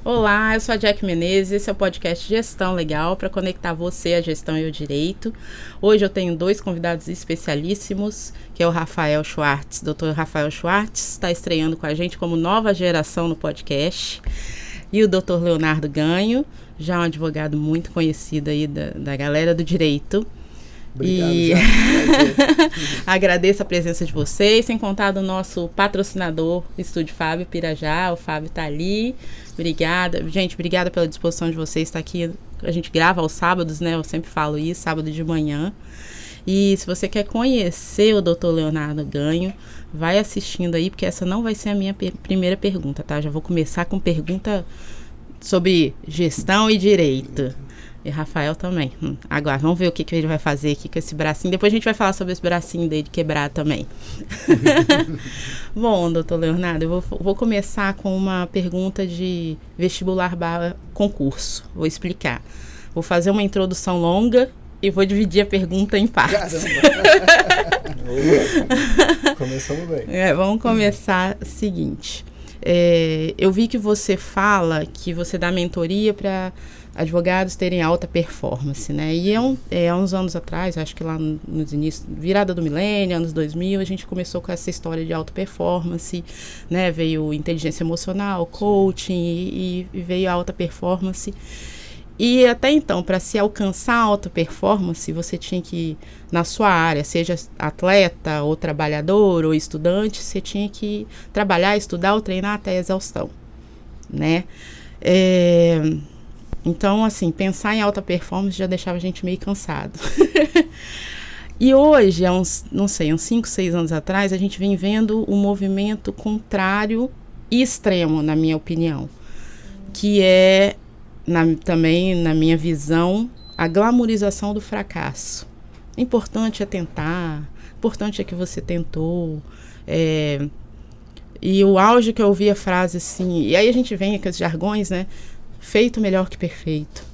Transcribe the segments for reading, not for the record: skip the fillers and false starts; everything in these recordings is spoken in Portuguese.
Olá, eu sou a Jack Menezes, esse é o podcast Gestão Legal para conectar você à gestão e ao direito. Hoje eu tenho dois convidados especialíssimos, que é o Rafael Schwartz. Dr. Rafael Schwartz está estreando com a gente como nova geração no podcast. E o Dr. Leonardo Ganho, já um advogado muito conhecido aí da galera do direito. Obrigado, E agradeço a presença de vocês, sem contar do nosso patrocinador, Estúdio Fábio Pirajá. O Fábio está ali. Obrigada. Gente, obrigada pela disposição de vocês estar aqui. A gente grava aos sábados, né? Eu sempre falo isso, sábado de manhã. E se você quer conhecer o Dr. Leonardo Ganho, vai assistindo aí, porque essa não vai ser a minha primeira pergunta, tá? Já vou começar com pergunta sobre gestão e direito. E Rafael também. Agora, vamos ver o que ele vai fazer aqui com esse bracinho. Depois a gente vai falar sobre esse bracinho dele quebrar também. Bom, doutor Leonardo, eu vou começar com uma pergunta de vestibular concurso. Vou explicar. Vou fazer uma introdução longa e vou dividir a pergunta em partes. Começamos bem. Vamos começar o seguinte. Eu vi que você fala que você dá mentoria para advogados terem alta performance, né? E há uns anos atrás, acho que lá nos inícios, virada do milênio, anos 2000, a gente começou com essa história de alta performance, né? Veio inteligência emocional, coaching e veio a alta performance. E até então, para se alcançar a alta performance, você tinha que, na sua área, seja atleta, ou trabalhador, ou estudante, você tinha que trabalhar, estudar ou treinar até a exaustão, né? Então, assim, pensar em alta performance já deixava a gente meio cansado. E hoje, há uns 5, 6 anos atrás, a gente vem vendo um movimento contrário e extremo, na minha opinião, que é, também, na minha visão, a glamorização do fracasso. Importante é tentar, importante é que você tentou. E o auge que eu ouvi a frase assim, e aí a gente vem com os jargões, né? Feito melhor que perfeito.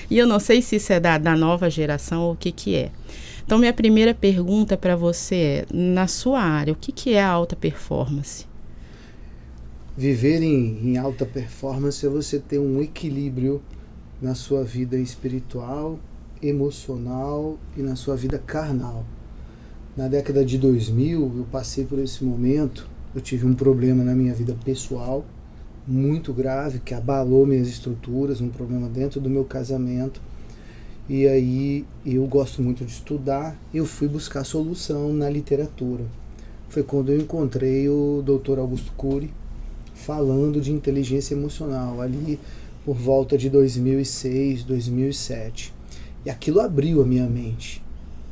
E eu não sei se isso é da nova geração ou o que é. Então, minha primeira pergunta para você é, na sua área, o que é a alta performance? Viver em alta performance é você ter um equilíbrio na sua vida espiritual, emocional e na sua vida carnal. Na década de 2000, eu passei por esse momento, eu tive um problema na minha vida pessoal, muito grave, que abalou minhas estruturas, um problema dentro do meu casamento. E aí eu gosto muito de estudar, eu fui buscar solução na literatura. Foi quando eu encontrei o Dr. Augusto Cury falando de inteligência emocional, ali por volta de 2006, 2007. E aquilo abriu a minha mente,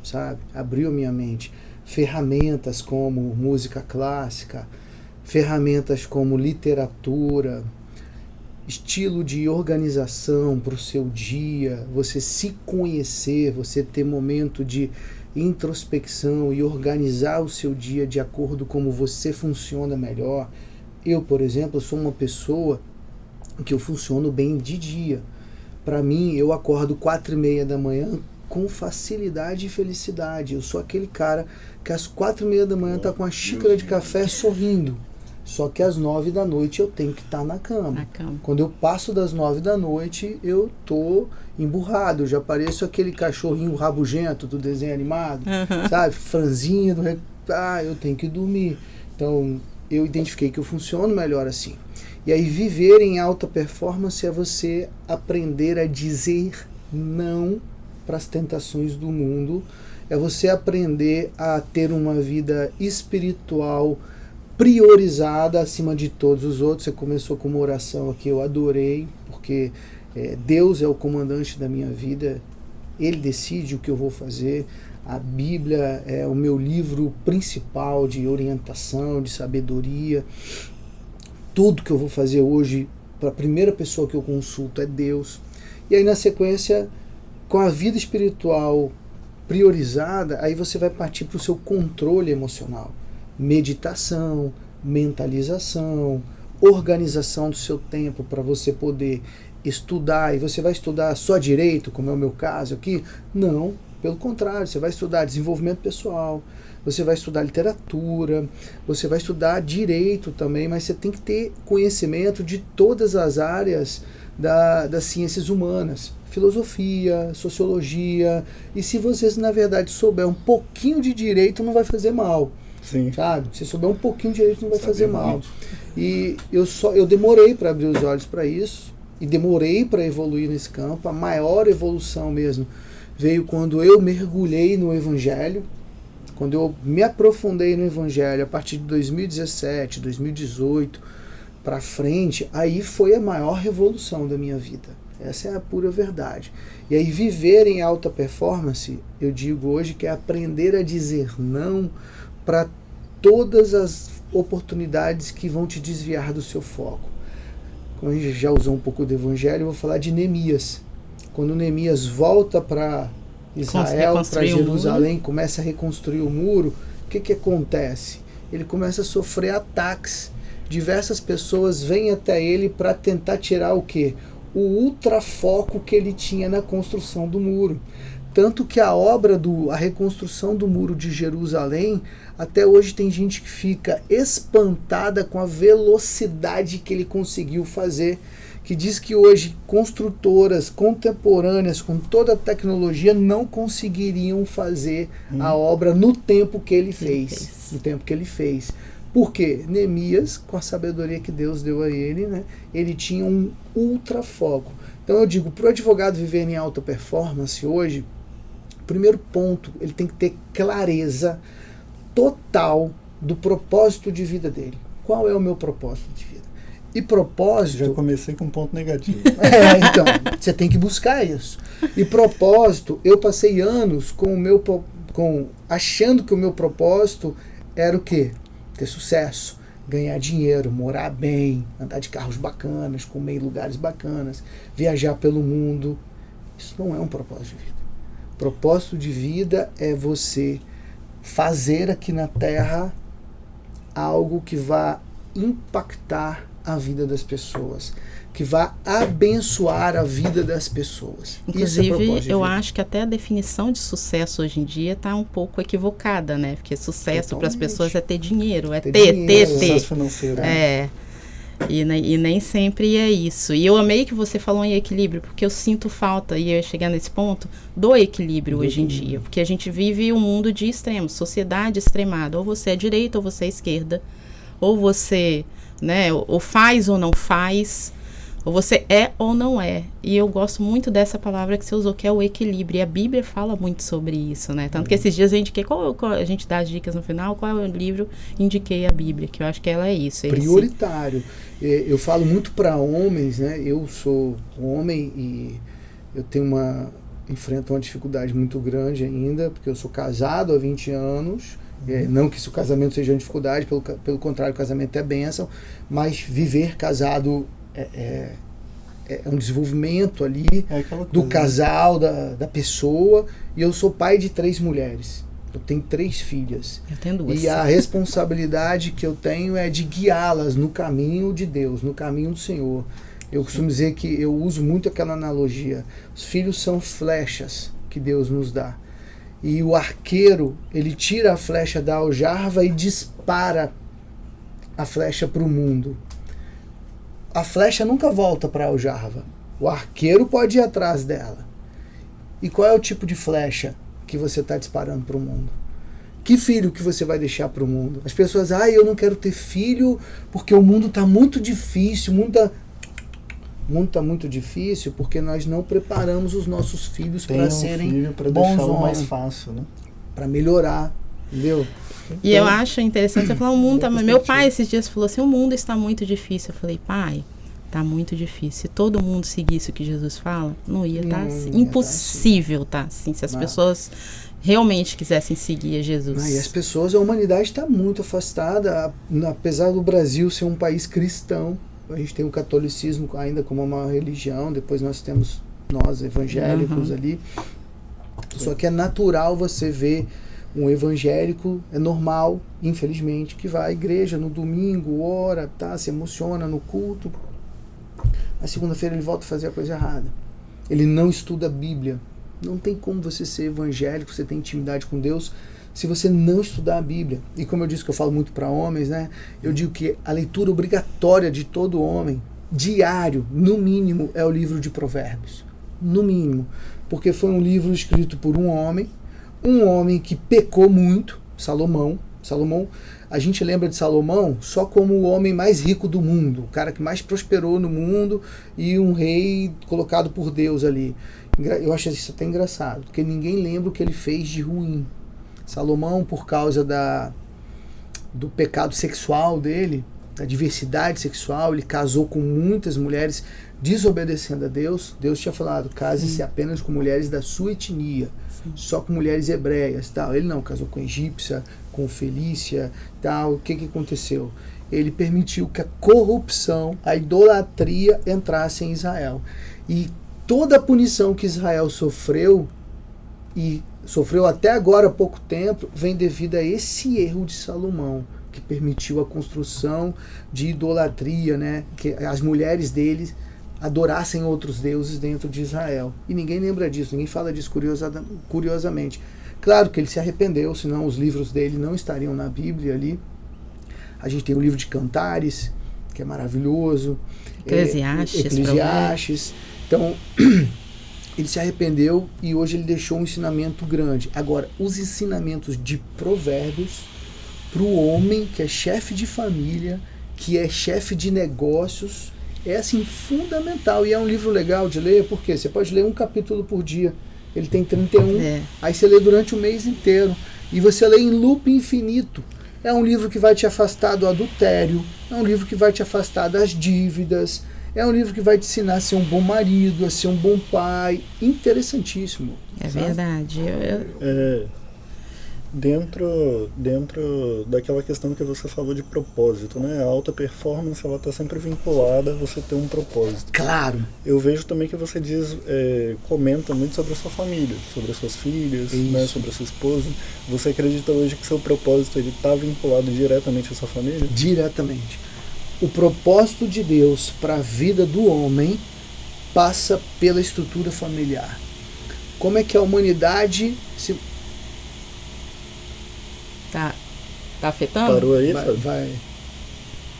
sabe? Abriu a minha mente. Ferramentas como música clássica, ferramentas como literatura, estilo de organização para o seu dia, você se conhecer, você ter momento de introspecção e organizar o seu dia de acordo com como você funciona melhor. Eu, por exemplo, sou uma pessoa que eu funciono bem de dia. Para mim, eu acordo 4:30 da manhã com facilidade e felicidade. Eu sou aquele cara que às 4:30 da manhã está com a xícara de café sorrindo. Só que às 9 da noite eu tenho que estar na cama. Quando eu passo das 9 da noite, eu tô emburrado. Eu já pareço aquele cachorrinho rabugento do desenho animado, sabe? Franzinha eu tenho que dormir. Então, eu identifiquei que eu funciono melhor assim. E aí, viver em alta performance é você aprender a dizer não para as tentações do mundo. É você aprender a ter uma vida espiritual priorizada acima de todos os outros. Você começou com uma oração aqui, eu adorei, porque Deus é o comandante da minha vida, Ele decide o que eu vou fazer. A Bíblia é o meu livro principal de orientação, de sabedoria. Tudo que eu vou fazer hoje, para a primeira pessoa que eu consulto é Deus. E aí, na sequência, com a vida espiritual priorizada, aí você vai partir para o seu controle emocional. Meditação, mentalização, organização do seu tempo para você poder estudar. E você vai estudar só direito, como é o meu caso aqui? Não, Pelo contrário, você vai estudar desenvolvimento pessoal, você vai estudar literatura, você vai estudar direito também, mas você tem que ter conhecimento de todas as áreas das ciências humanas, filosofia, sociologia, e se você, na verdade, souber um pouquinho de direito, não vai fazer mal. Sim. Sabe? Se souber um pouquinho de direito, não vai fazer mal. E eu demorei para abrir os olhos para isso, e demorei para evoluir nesse campo. A maior evolução mesmo veio quando eu mergulhei no Evangelho, quando eu me aprofundei no Evangelho a partir de 2017, 2018 para frente. Aí foi a maior revolução da minha vida. Essa é a pura verdade. E aí viver em alta performance, eu digo hoje que é aprender a dizer não para todas as oportunidades que vão te desviar do seu foco. Como a gente já usou um pouco do Evangelho, eu vou falar de Neemias. Quando Neemias volta para Israel, para Jerusalém, começa a reconstruir o muro, o que acontece? Ele começa a sofrer ataques. Diversas pessoas vêm até ele para tentar tirar o quê? O ultrafoco que ele tinha na construção do muro. Tanto que a reconstrução do muro de Jerusalém, até hoje tem gente que fica espantada com a velocidade que ele conseguiu fazer, que diz que hoje construtoras contemporâneas com toda a tecnologia não conseguiriam fazer a obra no tempo que ele fez. No tempo que ele fez. Por quê? Neemias, com a sabedoria que Deus deu a ele, né, ele tinha um ultra foco. Então eu digo, para o advogado viver em alta performance hoje, primeiro ponto, ele tem que ter clareza total do propósito de vida dele. Qual é o meu propósito de vida? E propósito... Já comecei com um ponto negativo. Então, você tem que buscar isso. E propósito, eu passei anos achando que o meu propósito era o quê? Ter sucesso, ganhar dinheiro, morar bem, andar de carros bacanas, comer em lugares bacanas, viajar pelo mundo. Isso não é um propósito de vida. Propósito de vida é você fazer aqui na Terra algo que vá impactar a vida das pessoas, que vá abençoar a vida das pessoas. Inclusive, eu acho que até a definição de sucesso hoje em dia está um pouco equivocada, né? Porque sucesso para as pessoas é ter dinheiro, é ter. Sucesso financeiro. E nem sempre é isso. E eu amei que você falou em equilíbrio, porque eu sinto falta, e eu ia chegar nesse ponto, do equilíbrio hoje em dia. Porque a gente vive um mundo de extremos, sociedade extremada. Ou você é direita ou você é esquerda. Ou você, né, ou faz ou não faz. Ou você é ou não é. E eu gosto muito dessa palavra que você usou, que é o equilíbrio. E a Bíblia fala muito sobre isso, né? Tanto que esses dias a gente dá as dicas no final, qual é o livro? Indiquei a Bíblia, que eu acho que ela é isso. Prioritário. Eu falo muito para homens, né? Eu sou homem e eu enfrento uma dificuldade muito grande ainda, porque eu sou casado há 20 anos. Não que isso, o casamento seja uma dificuldade, pelo contrário, o casamento é bênção, mas viver casado é um desenvolvimento ali do casal, da pessoa. E eu sou pai de 3 mulheres. Eu tenho 3 filhas. Eu tenho 2. E a responsabilidade que eu tenho é de guiá-las no caminho de Deus, no caminho do Senhor. Eu costumo dizer que eu uso muito aquela analogia. Os filhos são flechas que Deus nos dá. E o arqueiro, ele tira a flecha da aljarva e dispara a flecha para o mundo. A flecha nunca volta para a aljarva. O arqueiro pode ir atrás dela. E qual é o tipo de flecha que você está disparando para o mundo? Que filho que você vai deixar para o mundo? As pessoas, eu não quero ter filho porque o mundo está muito difícil. O mundo está muito difícil porque nós não preparamos os nossos filhos para serem bons homens. Mais fácil, né? Para melhorar, entendeu? E eu acho interessante você falar, o mundo tá... Meu pai esses dias falou assim, o mundo está muito difícil. Eu falei, pai, tá muito difícil. Se todo mundo seguisse o que Jesus fala, não ia estar assim. Impossível tá assim. Se as pessoas realmente quisessem seguir a Jesus. E as pessoas, a humanidade está muito afastada. Apesar do Brasil ser um país cristão, a gente tem o catolicismo ainda como uma religião, depois nós temos nós evangélicos ali. Só que é natural você ver um evangélico, é normal, infelizmente, que vai à igreja no domingo, ora, se emociona no culto. Na segunda-feira ele volta a fazer a coisa errada. Ele não estuda a Bíblia. Não tem como você ser evangélico, você ter intimidade com Deus, se você não estudar a Bíblia. E como eu disse que eu falo muito para homens, né? Eu digo que a leitura obrigatória de todo homem, diário, no mínimo, é o livro de Provérbios. No mínimo. Porque foi um livro escrito por um homem que pecou muito, Salomão. A gente lembra de Salomão só como o homem mais rico do mundo, o cara que mais prosperou no mundo e um rei colocado por Deus ali. Eu acho isso até engraçado, porque ninguém lembra o que ele fez de ruim. Salomão, por causa do pecado sexual dele, da diversidade sexual, ele casou com muitas mulheres desobedecendo a Deus. Deus tinha falado, case-se apenas com mulheres da sua etnia, só com mulheres hebreias, tal. Ele não, casou com egípcia, com Felícia, tal. O que aconteceu? Ele permitiu que a corrupção, a idolatria entrasse em Israel. E toda a punição que Israel sofreu, e sofreu até agora há pouco tempo, vem devido a esse erro de Salomão, que permitiu a construção de idolatria, né? Que as mulheres dele adorassem outros deuses dentro de Israel. E ninguém lembra disso, ninguém fala disso curiosamente. Claro que ele se arrependeu, senão os livros dele não estariam na Bíblia ali. A gente tem o livro de Cantares, que é maravilhoso. Eclesiastes. Então, ele se arrependeu e hoje ele deixou um ensinamento grande. Agora, os ensinamentos de Provérbios para o homem que é chefe de família, que é chefe de negócios, é assim fundamental. E é um livro legal de ler, porque você pode ler um capítulo por dia. Ele tem 31, aí você lê durante o mês inteiro. E você lê em loop infinito. É um livro que vai te afastar do adultério, é um livro que vai te afastar das dívidas, é um livro que vai te ensinar a ser um bom marido, a ser um bom pai. Interessantíssimo. É sabe? verdade. Dentro daquela questão que você falou de propósito, né? A alta performance, ela está sempre vinculada a você ter um propósito. Claro. Eu vejo também que você comenta muito sobre a sua família, sobre as suas filhas, né? Sobre a sua esposa. Você acredita hoje que seu propósito está vinculado diretamente à sua família? Diretamente. O propósito de Deus para a vida do homem passa pela estrutura familiar. Como é que a humanidade se... Tá afetando? Parou aí,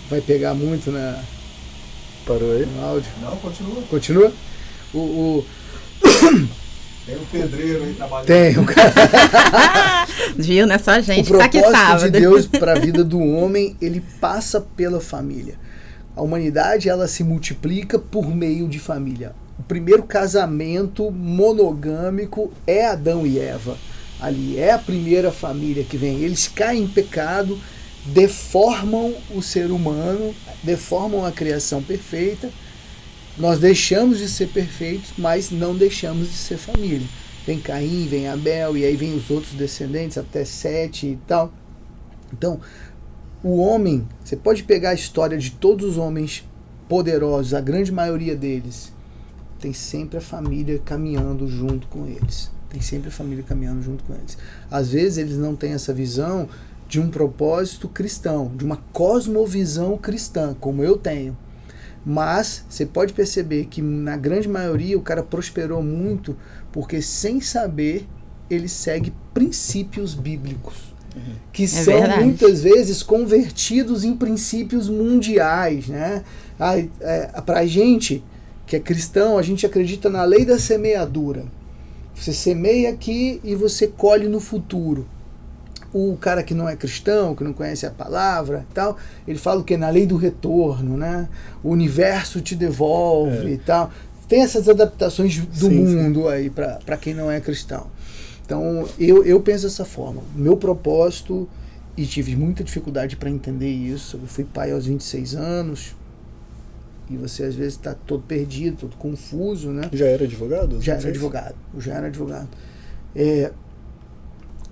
vai pegar muito na... Parou aí? No áudio? Não, continua. Continua? Tem um pedreiro aí trabalhando. Tem, o cara... Viu, não é só a gente o tá aqui propósito sábado. de Deus para a vida do homem, ele passa pela família. A humanidade, ela se multiplica por meio de família. O primeiro casamento monogâmico é Adão e Eva. Ali é a primeira família que vem. Eles caem em pecado, deformam o ser humano, deformam a criação perfeita. Nós deixamos de ser perfeitos, mas não deixamos de ser família. Vem Caim, vem Abel, e aí vem os outros descendentes, até Sete e tal. Então, o homem, você pode pegar a história de todos os homens poderosos, a grande maioria deles, tem sempre a família caminhando junto com eles. Tem sempre a família caminhando junto com eles. Às vezes eles não têm essa visão de um propósito cristão, de uma cosmovisão cristã, como eu tenho. Mas você pode perceber que na grande maioria o cara prosperou muito porque, sem saber, ele segue princípios bíblicos, que são verdade. Muitas vezes convertidos em princípios mundiais, né? Para a gente que é cristão, a gente acredita na lei da semeadura. Você semeia aqui e você colhe no futuro. O cara que não é cristão, que não conhece a palavra e tal, ele fala o que? Na lei do retorno, né? O universo te devolve e tal. Tem essas adaptações do mundo aí para quem não é cristão. Então, eu penso dessa forma. Meu propósito, e tive muita dificuldade para entender isso, eu fui pai aos 26 anos, e você às vezes está todo perdido, todo confuso, né? Já era advogado? Já era advogado.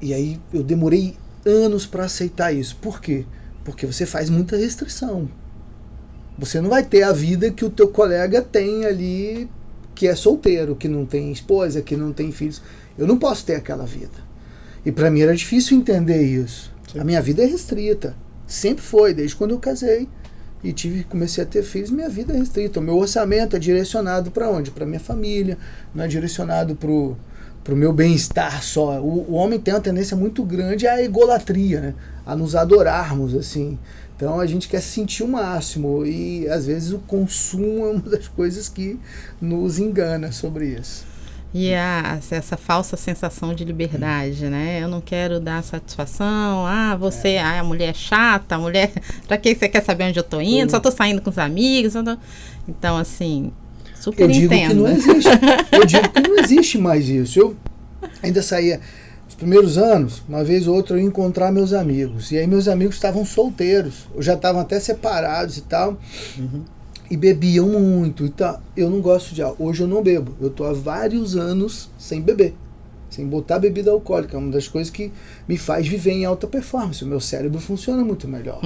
E aí eu demorei anos para aceitar isso. Por quê? Porque você faz muita restrição. Você não vai ter a vida que o teu colega tem ali, que é solteiro, que não tem esposa, que não tem filhos. Eu não posso ter aquela vida. E para mim era difícil entender isso. Sim. A minha vida é restrita. Sempre foi, desde quando eu casei. E comecei a ter filhos, minha vida é restrita. O meu orçamento é direcionado para onde? Para minha família, não é direcionado pro meu bem-estar só. O homem tem uma tendência muito grande à egolatria, né? A nos adorarmos, assim. Então a gente quer sentir o máximo e às vezes o consumo é uma das coisas que nos engana sobre isso. E essa falsa sensação de liberdade, né? Eu não quero dar satisfação. A mulher é chata, a mulher... Pra que você quer saber onde eu tô indo? Só tô saindo com os amigos. Então, assim, super entendo. Eu digo que não existe mais isso. Eu ainda saía... Nos primeiros anos, uma vez ou outra eu ia encontrar meus amigos. E aí meus amigos estavam solteiros. Ou já estavam até separados e tal. E bebiam muito. Então, eu não gosto de álcool. Hoje eu não bebo. Eu tô há vários anos sem beber. Sem botar bebida alcoólica. É uma das coisas que me faz viver em alta performance. O meu cérebro funciona muito melhor.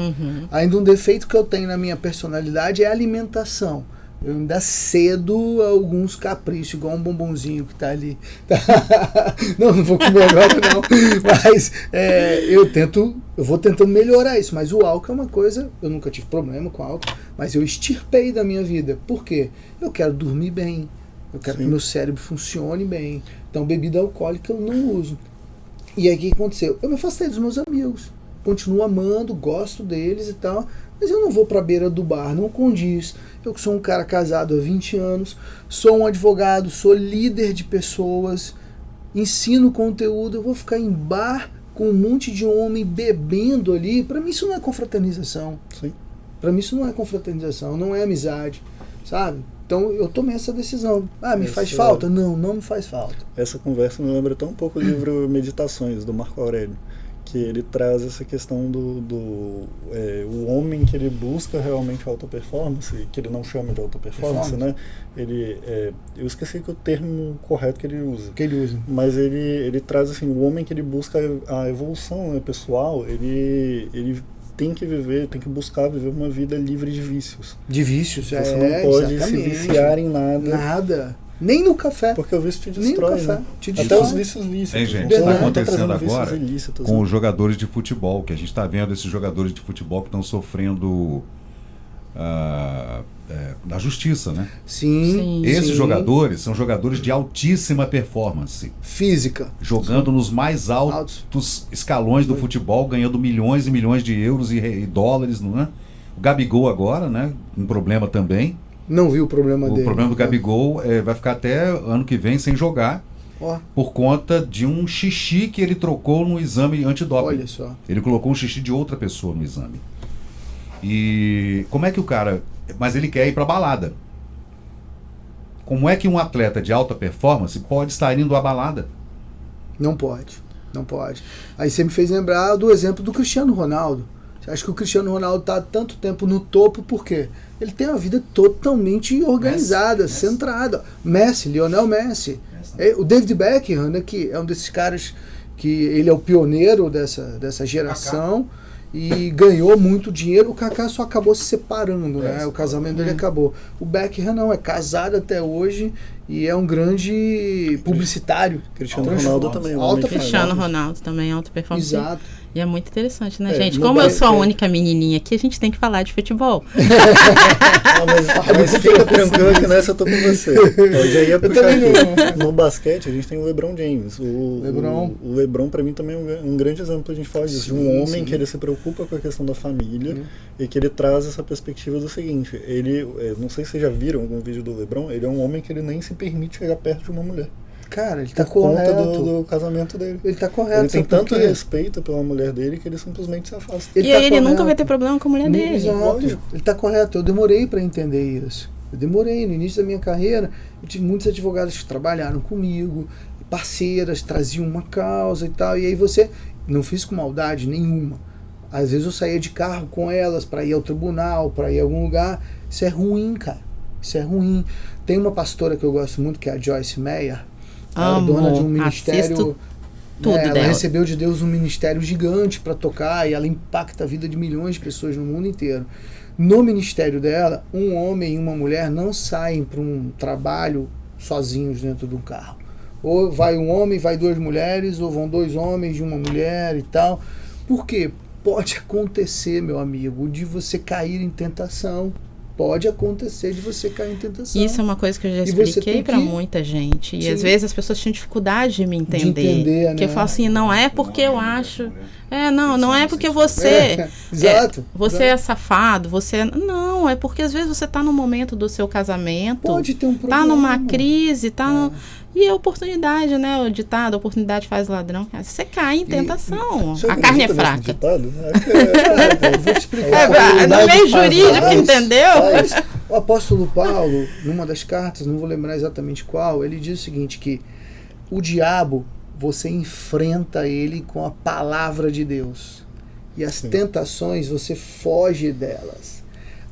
Ainda um defeito que eu tenho na minha personalidade é a alimentação. Eu ainda cedo alguns caprichos, igual um bombonzinho que tá ali. Não vou comer agora não. Mas eu vou tentando melhorar isso. Mas o álcool é uma coisa, eu nunca tive problema com álcool, mas eu extirpei da minha vida. Por quê? Eu quero dormir bem. Eu quero que meu cérebro funcione bem. Então bebida alcoólica eu não uso. E aí o que aconteceu? Eu me afastei dos meus amigos. Continuo amando, gosto deles e tal. Mas eu não vou pra beira do bar, não condiz. Eu que sou um cara casado há 20 anos, sou um advogado, sou líder de pessoas, ensino conteúdo, eu vou ficar em bar com um monte de homem bebendo ali. Pra mim isso não é confraternização. Pra mim isso não é confraternização, não é amizade, sabe? Então eu tomei essa decisão. Me faz falta? Não me faz falta. Essa conversa me lembra tão um pouco o livro Meditações, do Marco Aurélio, que ele traz essa questão o homem que ele busca realmente alta performance, que ele não chama de alta performance, né? Eu esqueci o termo correto que ele usa. Mas ele traz assim, o homem que ele busca a evolução, né, pessoal, ele tem que buscar viver uma vida livre de vícios. De vícios, Você não pode se viciar em nada. Nada. Nem no café. Porque o vício te destrói, né? Até os vícios lícitos. Gente, está acontecendo agora com os jogadores de futebol, que a gente está vendo esses jogadores de futebol que estão sofrendo na justiça, né? Sim. Esses jogadores são jogadores de altíssima performance. Física. Jogando nos mais altos escalões do futebol, ganhando milhões e milhões de euros e dólares, não é? O Gabigol agora, né? Um problema também. Não vi o problema dele. O problema do Gabigol vai ficar até ano que vem sem jogar por conta de um xixi que ele trocou no exame antidoping. Olha só. Ele colocou um xixi de outra pessoa no exame. E como é que o cara... Mas ele quer ir pra balada. Como é que um atleta de alta performance pode estar indo à balada? Não pode. Aí você me fez lembrar do exemplo do Cristiano Ronaldo. Você acha que o Cristiano Ronaldo está há tanto tempo no topo, por quê? Ele tem uma vida totalmente organizada, centrada. Lionel Messi. O David Beckham, né, que é um desses caras que ele é o pioneiro dessa geração e ganhou muito dinheiro. O Kaká só acabou se separando, né? O casamento dele acabou. O Beckham não, é casado até hoje e é um grande publicitário. Cristiano Ronaldo também. Cristiano Ronaldo também, alta performance. Exato. E é muito interessante, né, gente? Como eu sou a única menininha aqui, a gente tem que falar de futebol. Mas fica tranquilo que nessa eu tô com você. Eu já ia puxar aqui. No basquete, a gente tem o LeBron James. O LeBron, pra mim, também é um grande exemplo pra gente falar disso. De um homem que ele se preocupa com a questão da família e que ele traz essa perspectiva do seguinte. Ele, não sei se vocês já viram algum vídeo do LeBron, ele é um homem que ele nem se permite chegar perto de uma mulher. Cara, ele tá correto. Por conta do casamento dele. Ele tá correto. Ele tem tanto respeito pela mulher dele que ele simplesmente se afasta. Ele nunca vai ter problema com a mulher dele. Exato. Ele tá correto. Eu demorei para entender isso. No início da minha carreira, eu tive muitos advogados que trabalharam comigo, parceiras, traziam uma causa e tal. E aí você... Não fiz com maldade nenhuma. Às vezes eu saía de carro com elas para ir ao tribunal, para ir a algum lugar. Isso é ruim, cara. Isso é ruim. Tem uma pastora que eu gosto muito, que é a Joyce Meyer. Ela é dona de um ministério. Ela recebeu de Deus um ministério gigante para tocar e ela impacta a vida de milhões de pessoas no mundo inteiro. No ministério dela, um homem e uma mulher não saem para um trabalho sozinhos dentro de um carro. Ou vai um homem, vai duas mulheres, ou vão dois homens e uma mulher e tal. Por quê? Pode acontecer, meu amigo, de você cair em tentação. pode acontecer de você cair em tentação. Isso é uma coisa que eu já expliquei para muita gente. E às vezes as pessoas tinham dificuldade de me entender. Porque eu falo assim, não é porque eu acho... não é porque você... Exato. Você é safado, você... Não, é porque às vezes você está no momento do seu casamento. Pode ter um problema. Tá numa crise, E a oportunidade, né? O ditado, a oportunidade faz ladrão. Você cai em tentação. A carne é fraca. Ditado? Eu vou te explicar. No meio jurídico, entendeu? O apóstolo Paulo, numa das cartas, não vou lembrar exatamente qual, ele diz o seguinte, que o diabo, você enfrenta ele com a palavra de Deus. E as tentações, você foge delas.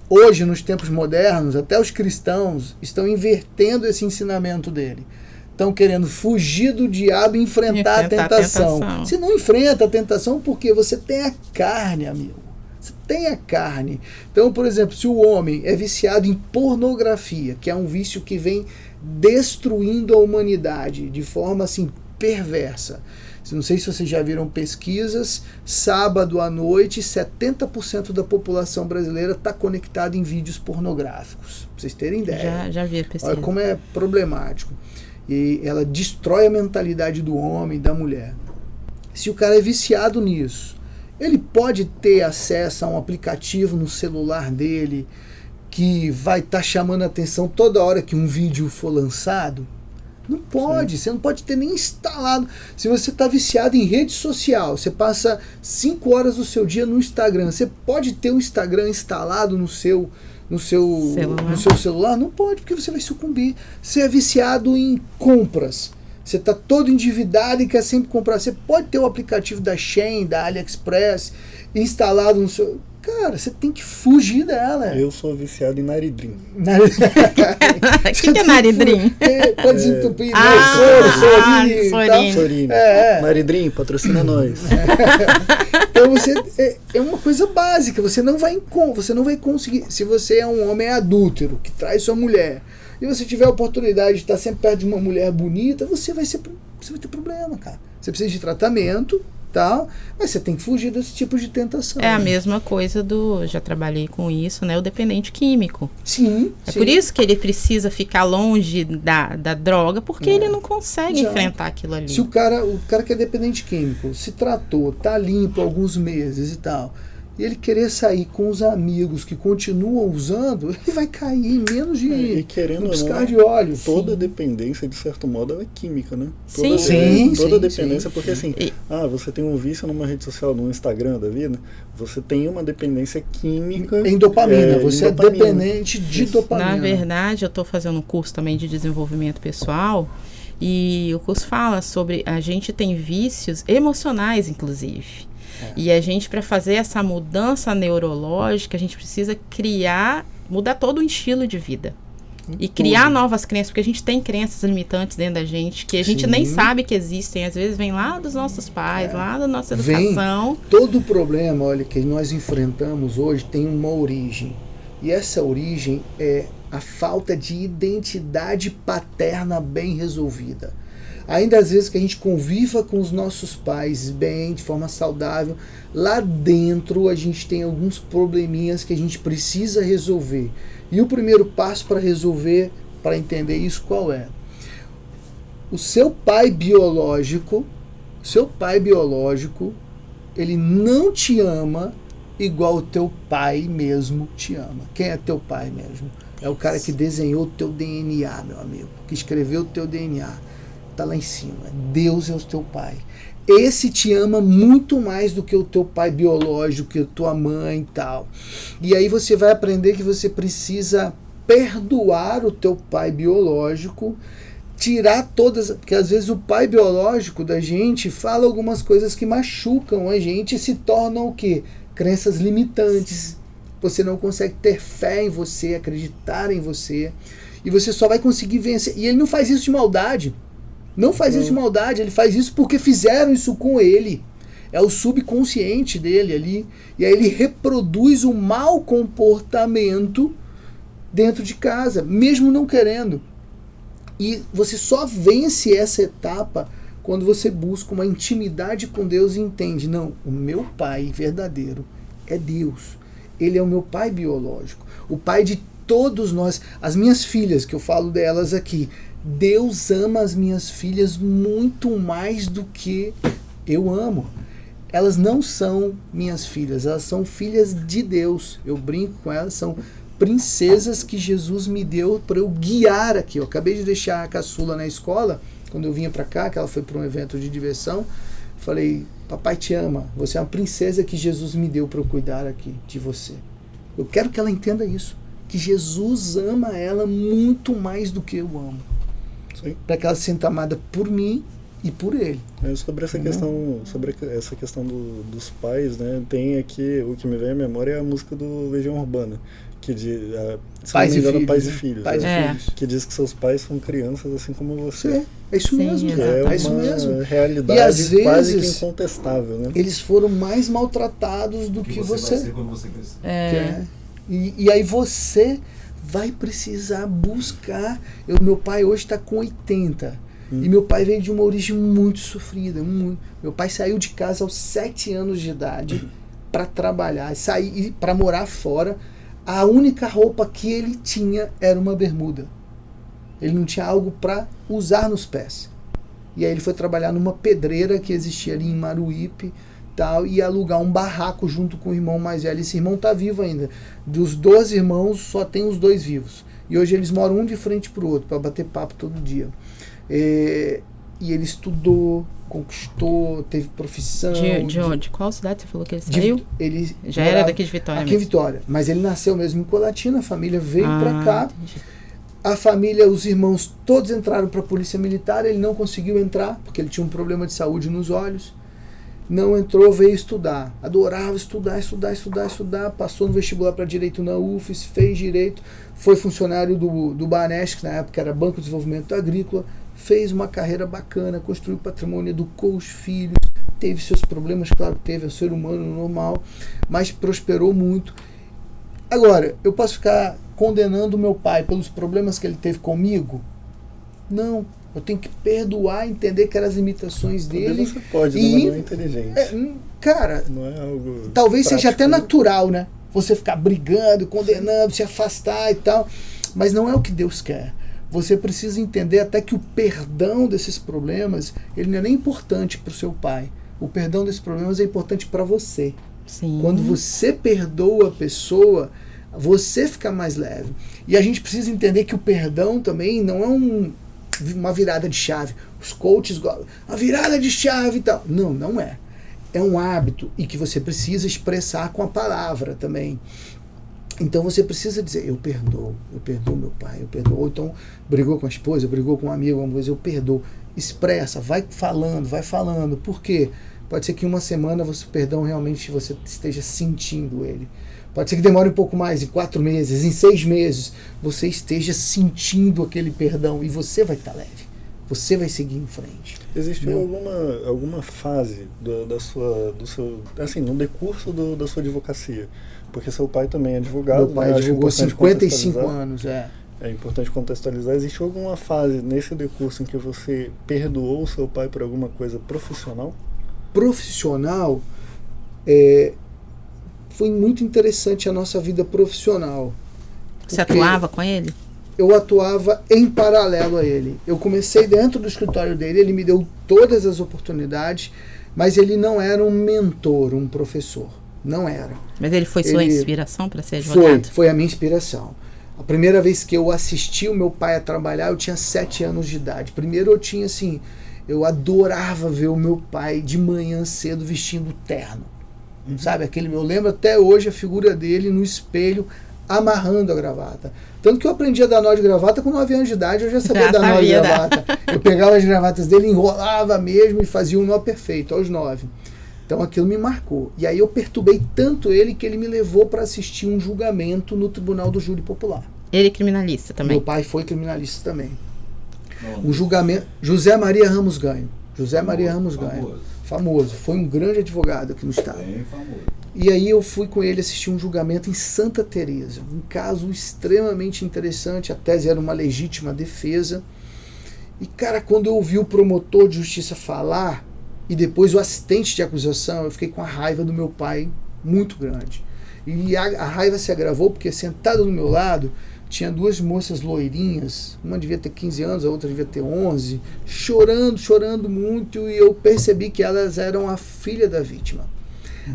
Hoje, nos tempos modernos, até os cristãos estão invertendo esse ensinamento dele. Estão querendo fugir do diabo e enfrentar a tentação. Você não enfrenta a tentação porque você tem a carne, amigo. Você tem a carne. Então, por exemplo, se o homem é viciado em pornografia, que é um vício que vem destruindo a humanidade de forma assim perversa. Não sei se vocês já viram pesquisas, sábado à noite, 70% da população brasileira está conectada em vídeos pornográficos. Pra vocês terem ideia. Já vi a pesquisa. Olha como é problemático. E ela destrói a mentalidade do homem, da mulher. Se o cara é viciado nisso, ele pode ter acesso a um aplicativo no celular dele que vai estar chamando a atenção toda hora que um vídeo for lançado? Não pode, você não pode ter nem instalado. Se você está viciado em rede social, você passa 5 horas do seu dia no Instagram, você pode ter o Instagram instalado no seu celular? Não pode, porque você vai sucumbir. Você é viciado em compras, você está todo endividado e quer sempre comprar. Você pode ter o aplicativo da Shein, da AliExpress instalado no seu... Cara, você tem que fugir dela. Eu sou viciado em Naridrim. O que é Naridrim? Para desentupir. Sorine. Naridrim, patrocina nós. Então é uma coisa básica. Você não vai conseguir. Se você é um homem adúltero que traz sua mulher e você tiver a oportunidade de estar sempre perto de uma mulher bonita, você vai ter problema, cara. Você precisa de tratamento. Mas você tem que fugir desse tipo de tentação. É a mesma coisa já trabalhei com isso, né? O dependente químico. Sim. Por isso que ele precisa ficar longe da droga, porque ele não consegue enfrentar aquilo ali. Se o cara que é dependente químico se tratou, tá limpo alguns meses e tal, e ele querer sair com os amigos que continuam usando, ele vai cair em menos de um piscar de olhos. Toda dependência, de certo modo, ela é química, né? Toda dependência, porque assim, você tem um vício numa rede social, no Instagram da vida, você tem uma dependência química. Em dopamina, você é dependente de dopamina. Na verdade, eu estou fazendo um curso também de desenvolvimento pessoal, e o curso fala sobre a gente tem vícios emocionais, inclusive. E a gente, para fazer essa mudança neurológica, a gente precisa mudar todo o estilo de vida. E criar novas crenças, porque a gente tem crenças limitantes dentro da gente, que a gente nem sabe que existem. Às vezes vem lá dos nossos pais, lá da nossa educação. Todo o problema, olha, que nós enfrentamos hoje tem uma origem. E essa origem é a falta de identidade paterna bem resolvida. Ainda às vezes que a gente conviva com os nossos pais bem, de forma saudável, lá dentro a gente tem alguns probleminhas que a gente precisa resolver. E o primeiro passo para resolver, para entender isso, qual é? O seu pai biológico, ele não te ama igual o teu pai mesmo te ama. Quem é teu pai mesmo? É o cara que desenhou o teu DNA, meu amigo, que escreveu o teu DNA. Está lá em cima. Deus é o teu pai. Esse te ama muito mais do que o teu pai biológico, que a tua mãe e tal. E aí você vai aprender que você precisa perdoar o teu pai biológico, tirar todas... Porque às vezes o pai biológico da gente fala algumas coisas que machucam a gente e se tornam o quê? Crenças limitantes. Você não consegue ter fé em você, acreditar em você. E você só vai conseguir vencer. E ele não faz isso de maldade. Não faz isso de maldade, ele faz isso porque fizeram isso com ele. É o subconsciente dele ali. E aí ele reproduz o mau comportamento dentro de casa, mesmo não querendo. E você só vence essa etapa quando você busca uma intimidade com Deus e entende, não, o meu pai verdadeiro é Deus. Ele é o meu pai biológico. O pai de todos nós, as minhas filhas, que eu falo delas aqui, Deus ama as minhas filhas muito mais do que eu amo. Elas não são minhas filhas, elas são filhas de Deus. Eu brinco com elas, são princesas que Jesus me deu para eu guiar aqui. Eu acabei de deixar a caçula na escola, quando eu vinha para cá, que ela foi para um evento de diversão. Falei, papai te ama, você é uma princesa que Jesus me deu para eu cuidar aqui de você. Eu quero que ela entenda isso, que Jesus ama ela muito mais do que eu amo. Para que ela se sinta amada por mim e por ele. Sobre essa questão dos pais, né? Tem aqui, o que me vem à memória é a música do Legião Urbana, que diz, Pais e Filhos, Pais e Filhos, Pais e Filhos, que diz que seus pais são crianças assim como você. Sim, é isso mesmo. É isso mesmo. Realidade e às quase que vezes incontestável, né? Eles foram mais maltratados do que você. Vai ser quando você crescer. E aí você vai precisar buscar. Meu pai hoje está com 80. E meu pai veio de uma origem muito sofrida. Meu pai saiu de casa aos 7 anos de idade para trabalhar, sair para morar fora. A única roupa que ele tinha era uma bermuda. Ele não tinha algo para usar nos pés. E aí ele foi trabalhar numa pedreira que existia ali em Maruípe, tal, e alugar um barraco junto com o irmão mais velho. Esse irmão tá vivo ainda. Dos 12 irmãos, só tem os 2 vivos. E hoje eles moram um de frente pro outro, para bater papo todo dia. E ele estudou, conquistou, teve profissão. De onde? Qual cidade você falou que ele saiu? Ele já era daqui de Vitória aqui mesmo? Em Vitória. Mas ele nasceu mesmo em Colatina, a família veio para cá. Entendi. A família, os irmãos, todos entraram para a polícia militar. Ele não conseguiu entrar, porque ele tinha um problema de saúde nos olhos. Não entrou, veio estudar. Adorava estudar. Passou no vestibular para Direito na UFES, fez Direito. Foi funcionário do Banesp, que na época era Banco de Desenvolvimento Agrícola. Fez uma carreira bacana, construiu patrimônio, educou os filhos. Teve seus problemas, claro, teve, é um ser humano normal, mas prosperou muito. Agora, eu posso ficar condenando meu pai pelos problemas que ele teve comigo? Não. Eu tenho que perdoar, entender que eram as limitações dele. Você pode, mas não é inteligente. Cara, não é algo talvez prático, seja até natural, né? Você ficar brigando, condenando, se afastar e tal. Mas não é o que Deus quer. Você precisa entender até que o perdão desses problemas, ele não é nem importante para o seu pai. O perdão desses problemas é importante para você. Sim. Quando você perdoa a pessoa, você fica mais leve. E a gente precisa entender que o perdão também não é uma virada de chave. Os coaches gostam, uma virada de chave e tal. Não, não é. É um hábito e que você precisa expressar com a palavra também. Então você precisa dizer, eu perdoo meu pai, eu perdoo. Ou então brigou com a esposa, brigou com um amigo, alguma coisa, eu perdoo. Expressa, vai falando. Por quê? Pode ser que em uma semana perdão realmente você esteja sentindo ele. Pode ser que demore um pouco mais, em 4 meses, em 6 meses, você esteja sentindo aquele perdão e você vai estar leve. Você vai seguir em frente. Existe alguma fase do seu, assim, no decurso da sua advocacia? Porque seu pai também é advogado. Meu pai advogou 55 anos, É importante contextualizar. Existe alguma fase nesse decurso em que você perdoou o seu pai por alguma coisa profissional? Profissional, foi muito interessante a nossa vida profissional. Você atuava com ele? Eu atuava em paralelo a ele. Eu comecei dentro do escritório dele, ele me deu todas as oportunidades, mas ele não era um mentor, um professor. Não era. Mas ele foi sua inspiração para ser advogado? Foi a minha inspiração. A primeira vez que eu assisti o meu pai a trabalhar, eu tinha 7 anos de idade. Primeiro eu tinha assim, eu adorava ver o meu pai de manhã cedo vestindo terno. Sabe, eu lembro até hoje a figura dele no espelho amarrando a gravata. Tanto que eu aprendi a dar nó de gravata com 9 anos de idade, eu já sabia dar nó de gravata. Eu pegava as gravatas dele, enrolava mesmo e fazia um nó perfeito aos 9. Então aquilo me marcou. E aí eu perturbei tanto ele que ele me levou para assistir um julgamento no Tribunal do Júri Popular. Ele é criminalista também? Meu pai foi criminalista também. Um julgamento... José Maria Ramos Ganho. Famoso. Foi um grande advogado aqui no estado. Bem famoso. E aí eu fui com ele assistir um julgamento em Santa Teresa. Um caso extremamente interessante. A tese era uma legítima defesa. E, cara, quando eu ouvi o promotor de justiça falar e depois o assistente de acusação, eu fiquei com a raiva do meu pai muito grande. E a raiva se agravou porque, sentado do meu lado, tinha 2 moças loirinhas, uma devia ter 15 anos, a outra devia ter 11, chorando muito, e eu percebi que elas eram a filha da vítima.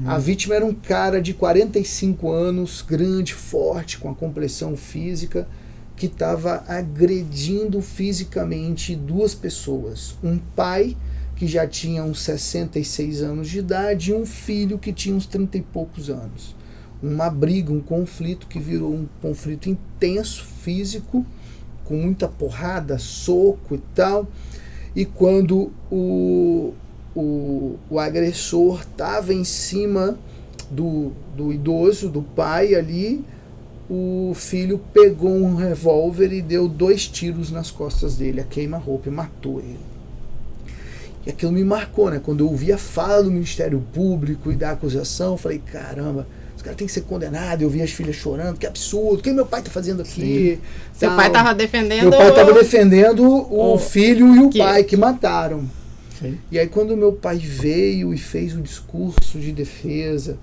A vítima era um cara de 45 anos, grande, forte, com a complexão física, que estava agredindo fisicamente 2 pessoas. Um pai que já tinha uns 66 anos de idade e um filho que tinha uns 30 e poucos anos. Uma briga, um conflito que virou um conflito intenso, físico, com muita porrada, soco e tal. E quando o agressor estava em cima do idoso, do pai ali, o filho pegou um revólver e deu 2 tiros nas costas dele, a queima-roupa, e matou ele. E aquilo me marcou, né? Quando eu ouvi a fala do Ministério Público e da acusação, eu falei, caramba, os caras têm que ser condenados. Eu vi as filhas chorando, que absurdo, o que meu pai tá fazendo aqui? Seu pai estava defendendo... Meu pai estava defendendo o filho e o pai que mataram. Sim. E aí quando meu pai veio e fez o discurso de defesa,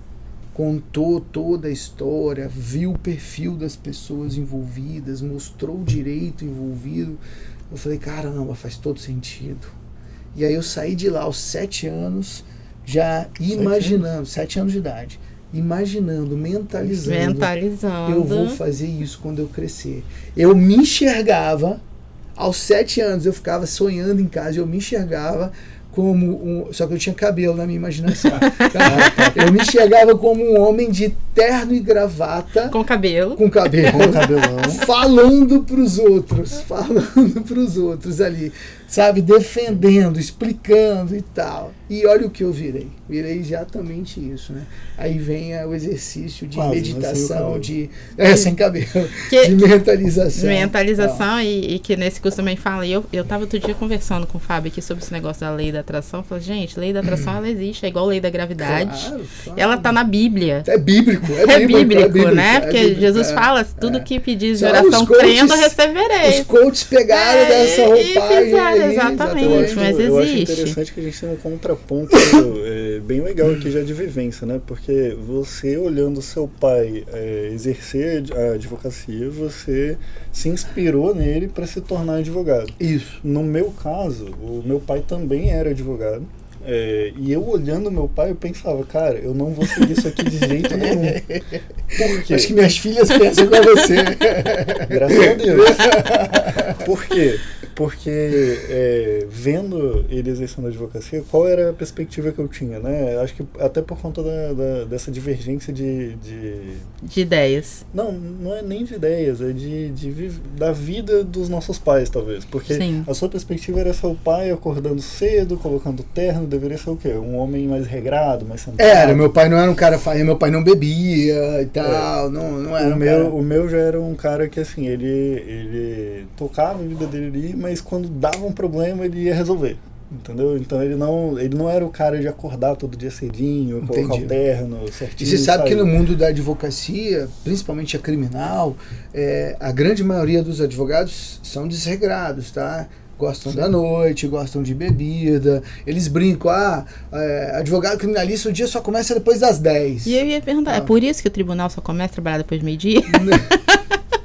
contou toda a história, viu o perfil das pessoas envolvidas, mostrou o direito envolvido, eu falei, caramba, faz todo sentido. E aí eu saí de lá aos 7 anos, já imaginando, 7 anos de idade, imaginando, mentalizando, eu vou fazer isso quando eu crescer. Eu me enxergava, aos 7 anos eu ficava sonhando em casa, eu me enxergava como só que eu tinha cabelo na minha imaginação. Eu me enxergava como um homem de terno e gravata. Com cabelo. Com cabelão. Falando pros outros ali. Sabe? Defendendo, explicando e tal. E olha o que eu virei. Virei exatamente isso, né? Aí vem o exercício de meditação, sem cabelo. De mentalização. Mentalização, e que nesse curso também fala. E eu tava outro dia conversando com o Fábio aqui sobre esse negócio da lei da atração. Eu falei, gente, lei da atração, ela existe. É igual a lei da gravidade. Claro. Ela tá na Bíblia. É bíblico, né? Porque Jesus fala, tudo que pedis de oração crendo, recebereis. Os coaches pegaram dessa roupagem. Exatamente, mas eu acho existe. interessante que a gente tem um contraponto bem legal aqui já de vivência, né? Porque você olhando seu pai exercer a advocacia, você se inspirou nele para se tornar advogado. Isso. No meu caso, o meu pai também era advogado. E eu olhando meu pai, eu pensava, cara, eu não vou seguir isso aqui de jeito nenhum. Por quê? Acho que minhas filhas pensam igual você. Graças a Deus. Por quê? Porque vendo ele exercendo a advocacia, qual era a perspectiva que eu tinha, né? Acho que até por conta dessa divergência de ideias. Não é nem de ideias, é da vida dos nossos pais, talvez. Porque Sim. A sua perspectiva era seu pai acordando cedo, colocando terno, deveria ser o quê? Um homem mais regrado, mais sentado. Meu pai não era um cara meu pai não bebia e tal, não era o meu já era um cara que, assim, ele tocava a vida dele ali, mas quando dava um problema ele ia resolver, entendeu? Então ele não era o cara de acordar todo dia cedinho, colocar o terno certinho. E você sabe que no mundo da advocacia, principalmente a criminal, a grande maioria dos advogados são desregrados, tá? Gostam da noite, gostam de bebida, eles brincam, advogado criminalista o dia só começa depois das 10. E eu ia perguntar, é por isso que o tribunal só começa a trabalhar depois do meio-dia?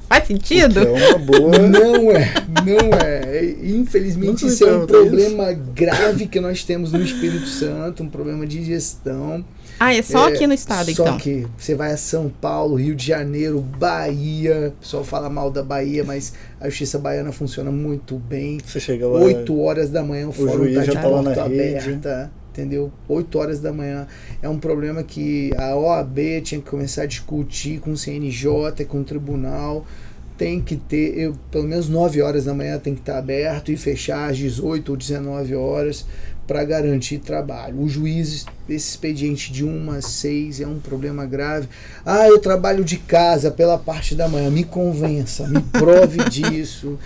Faz sentido? É uma boa... Não é. Infelizmente isso é um problema grave que nós temos no Espírito Santo, um problema de gestão. É só aqui no estado, então? Só que você vai a São Paulo, Rio de Janeiro, Bahia, o pessoal fala mal da Bahia, mas a justiça baiana funciona muito bem. Você chega lá... 8 horas da manhã, o fórum juiz já tá lá na aberta, entendeu? 8 horas da manhã. É um problema que a OAB tinha que começar a discutir com o CNJ, com o tribunal. Tem que ter, pelo menos 9 horas da manhã tem que estar aberto e fechar às 18 ou 19 horas para garantir trabalho. Os juízes, esse expediente de 1 às 6 é um problema grave. Eu trabalho de casa pela parte da manhã. Me convença, me prove disso.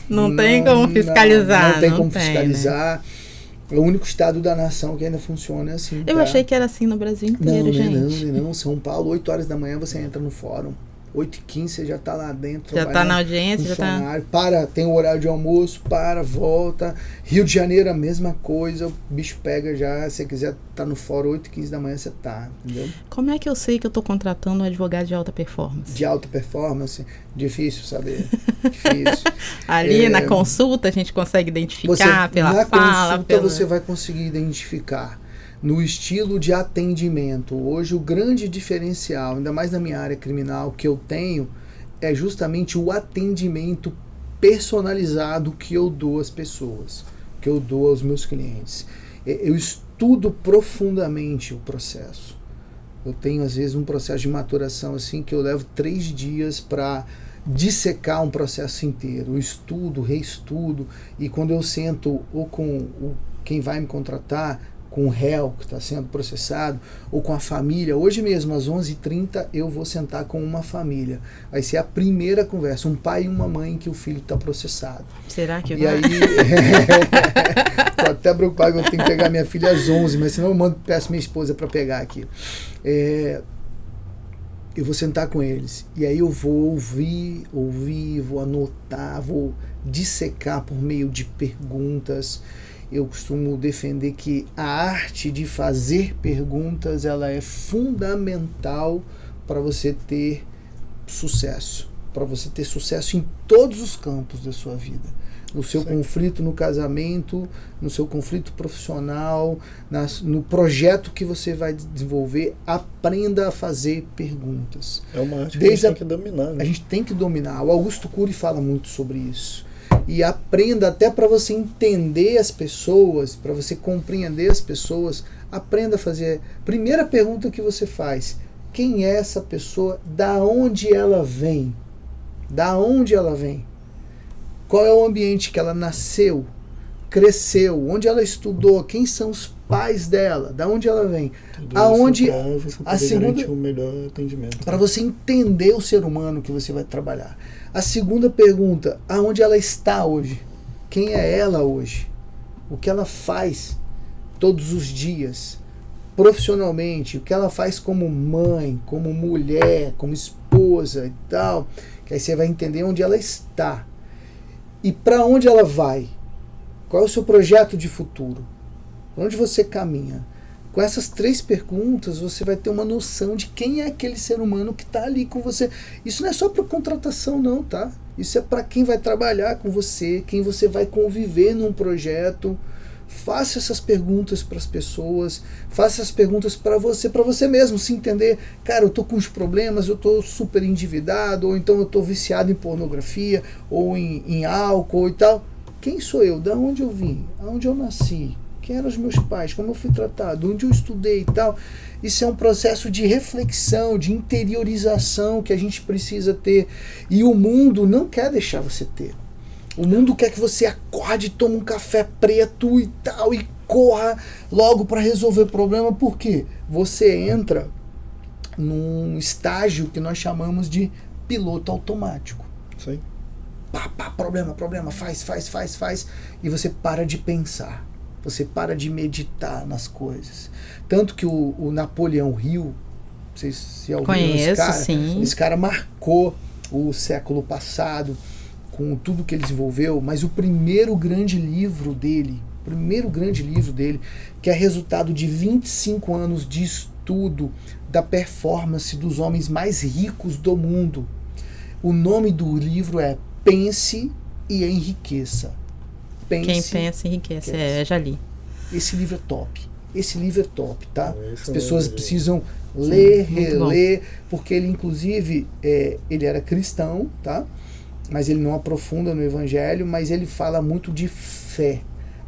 Não tem como fiscalizar. Não tem como fiscalizar. Né? É o único estado da nação que ainda funciona assim. Eu achei que era assim no Brasil inteiro, gente. Não. São Paulo, 8 horas da manhã você entra no fórum. 8h15 você já está lá dentro. Já está na audiência, já está... Tem o horário de almoço, volta. Rio de Janeiro, a mesma coisa, o bicho pega já. Se você quiser estar no fórum 8h15 da manhã, você está, entendeu? Como é que eu sei que eu estou contratando um advogado de alta performance? De alta performance, difícil saber. Difícil. Ali na consulta a gente consegue identificar pela fala. Na consulta você vai conseguir identificar. No estilo de atendimento. Hoje o grande diferencial, ainda mais na minha área criminal, que eu tenho, é justamente o atendimento personalizado que eu dou às pessoas, que eu dou aos meus clientes. Eu estudo profundamente o processo. Eu tenho, às vezes, um processo de maturação assim que eu levo 3 dias para dissecar um processo inteiro. Eu estudo, reestudo, e quando eu sento ou com quem vai me contratar, com o réu que está sendo processado, ou com a família. Hoje mesmo, às 11h30, eu vou sentar com uma família. Vai ser a primeira conversa, um pai e uma mãe que o filho está processado. Será que vai? E aí, estou até preocupado que eu tenho que pegar minha filha às 11h, mas senão eu peço minha esposa para pegar aqui. Eu vou sentar com eles, e aí eu vou ouvir, vou anotar, vou dissecar por meio de perguntas. Eu costumo defender que a arte de fazer perguntas, ela é fundamental para você ter sucesso. Para você ter sucesso em todos os campos da sua vida. No seu conflito no casamento, no seu conflito profissional, no projeto que você vai desenvolver, aprenda a fazer perguntas. É uma arte que a gente tem que dominar. Né? A gente tem que dominar. O Augusto Cury fala muito sobre isso. E aprenda até para você entender as pessoas, para você compreender as pessoas, aprenda a fazer. Primeira pergunta que você faz: quem é essa pessoa? Da onde ela vem? Da onde ela vem? Qual é o ambiente que ela nasceu, cresceu, onde ela estudou, quem são os pais dela, da onde ela vem? Tudo aonde isso a segunda, o melhor atendimento. Para você entender o ser humano que você vai trabalhar. A segunda pergunta: aonde ela está hoje? Quem é ela hoje? O que ela faz todos os dias? Profissionalmente, o que ela faz como mãe, como mulher, como esposa e tal. Que aí você vai entender onde ela está. E para onde ela vai? Qual é o seu projeto de futuro? Para onde você caminha? Com essas 3 perguntas, você vai ter uma noção de quem é aquele ser humano que está ali com você. Isso não é só para contratação, não, tá? Isso é para quem vai trabalhar com você, quem você vai conviver num projeto. Faça essas perguntas para as pessoas, faça essas perguntas para você mesmo, se entender. Cara, eu estou com os problemas, eu estou super endividado, ou então eu estou viciado em pornografia, ou em álcool e tal. Quem sou eu? Da onde eu vim? Aonde eu nasci? Quem eram os meus pais? Como eu fui tratado? Onde eu estudei e tal? Isso é um processo de reflexão, de interiorização que a gente precisa ter. E o mundo não quer deixar você ter. O mundo quer que você acorde, tome um café preto e tal, e corra logo para resolver o problema. Por quê? Você entra num estágio que nós chamamos de piloto automático. Sim. Problema, faz. E você para de pensar. Você para de meditar nas coisas. Tanto que o Napoleão Hill, vocês já ouviram esse cara? Sim. Esse cara marcou o século passado com tudo que ele desenvolveu, mas o primeiro grande livro dele, que é resultado de 25 anos de estudo da performance dos homens mais ricos do mundo. O nome do livro é Pense e Enriqueça. Quem pensa enriquece, já li. Esse livro é top, tá? As Esse pessoas é precisam ler, muito reler, porque ele inclusive, ele era cristão, tá? Mas ele não aprofunda no evangelho, mas ele fala muito de fé.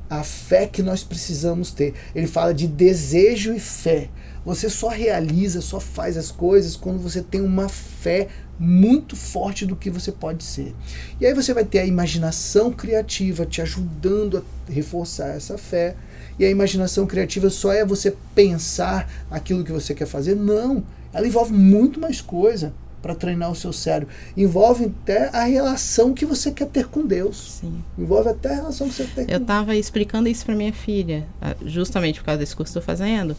A fé que nós precisamos ter. Ele fala de desejo e fé. Você só realiza, só faz as coisas quando você tem uma fé muito forte do que você pode ser. E aí você vai ter a imaginação criativa te ajudando a reforçar essa fé. E a imaginação criativa só é você pensar aquilo que você quer fazer? Não. Ela envolve muito mais coisa. para treinar o seu cérebro. Envolve até a relação que você quer ter com Deus. Sim. Envolve até a relação que você tem com Eu estava explicando isso para minha filha, justamente por causa desse curso que estou fazendo,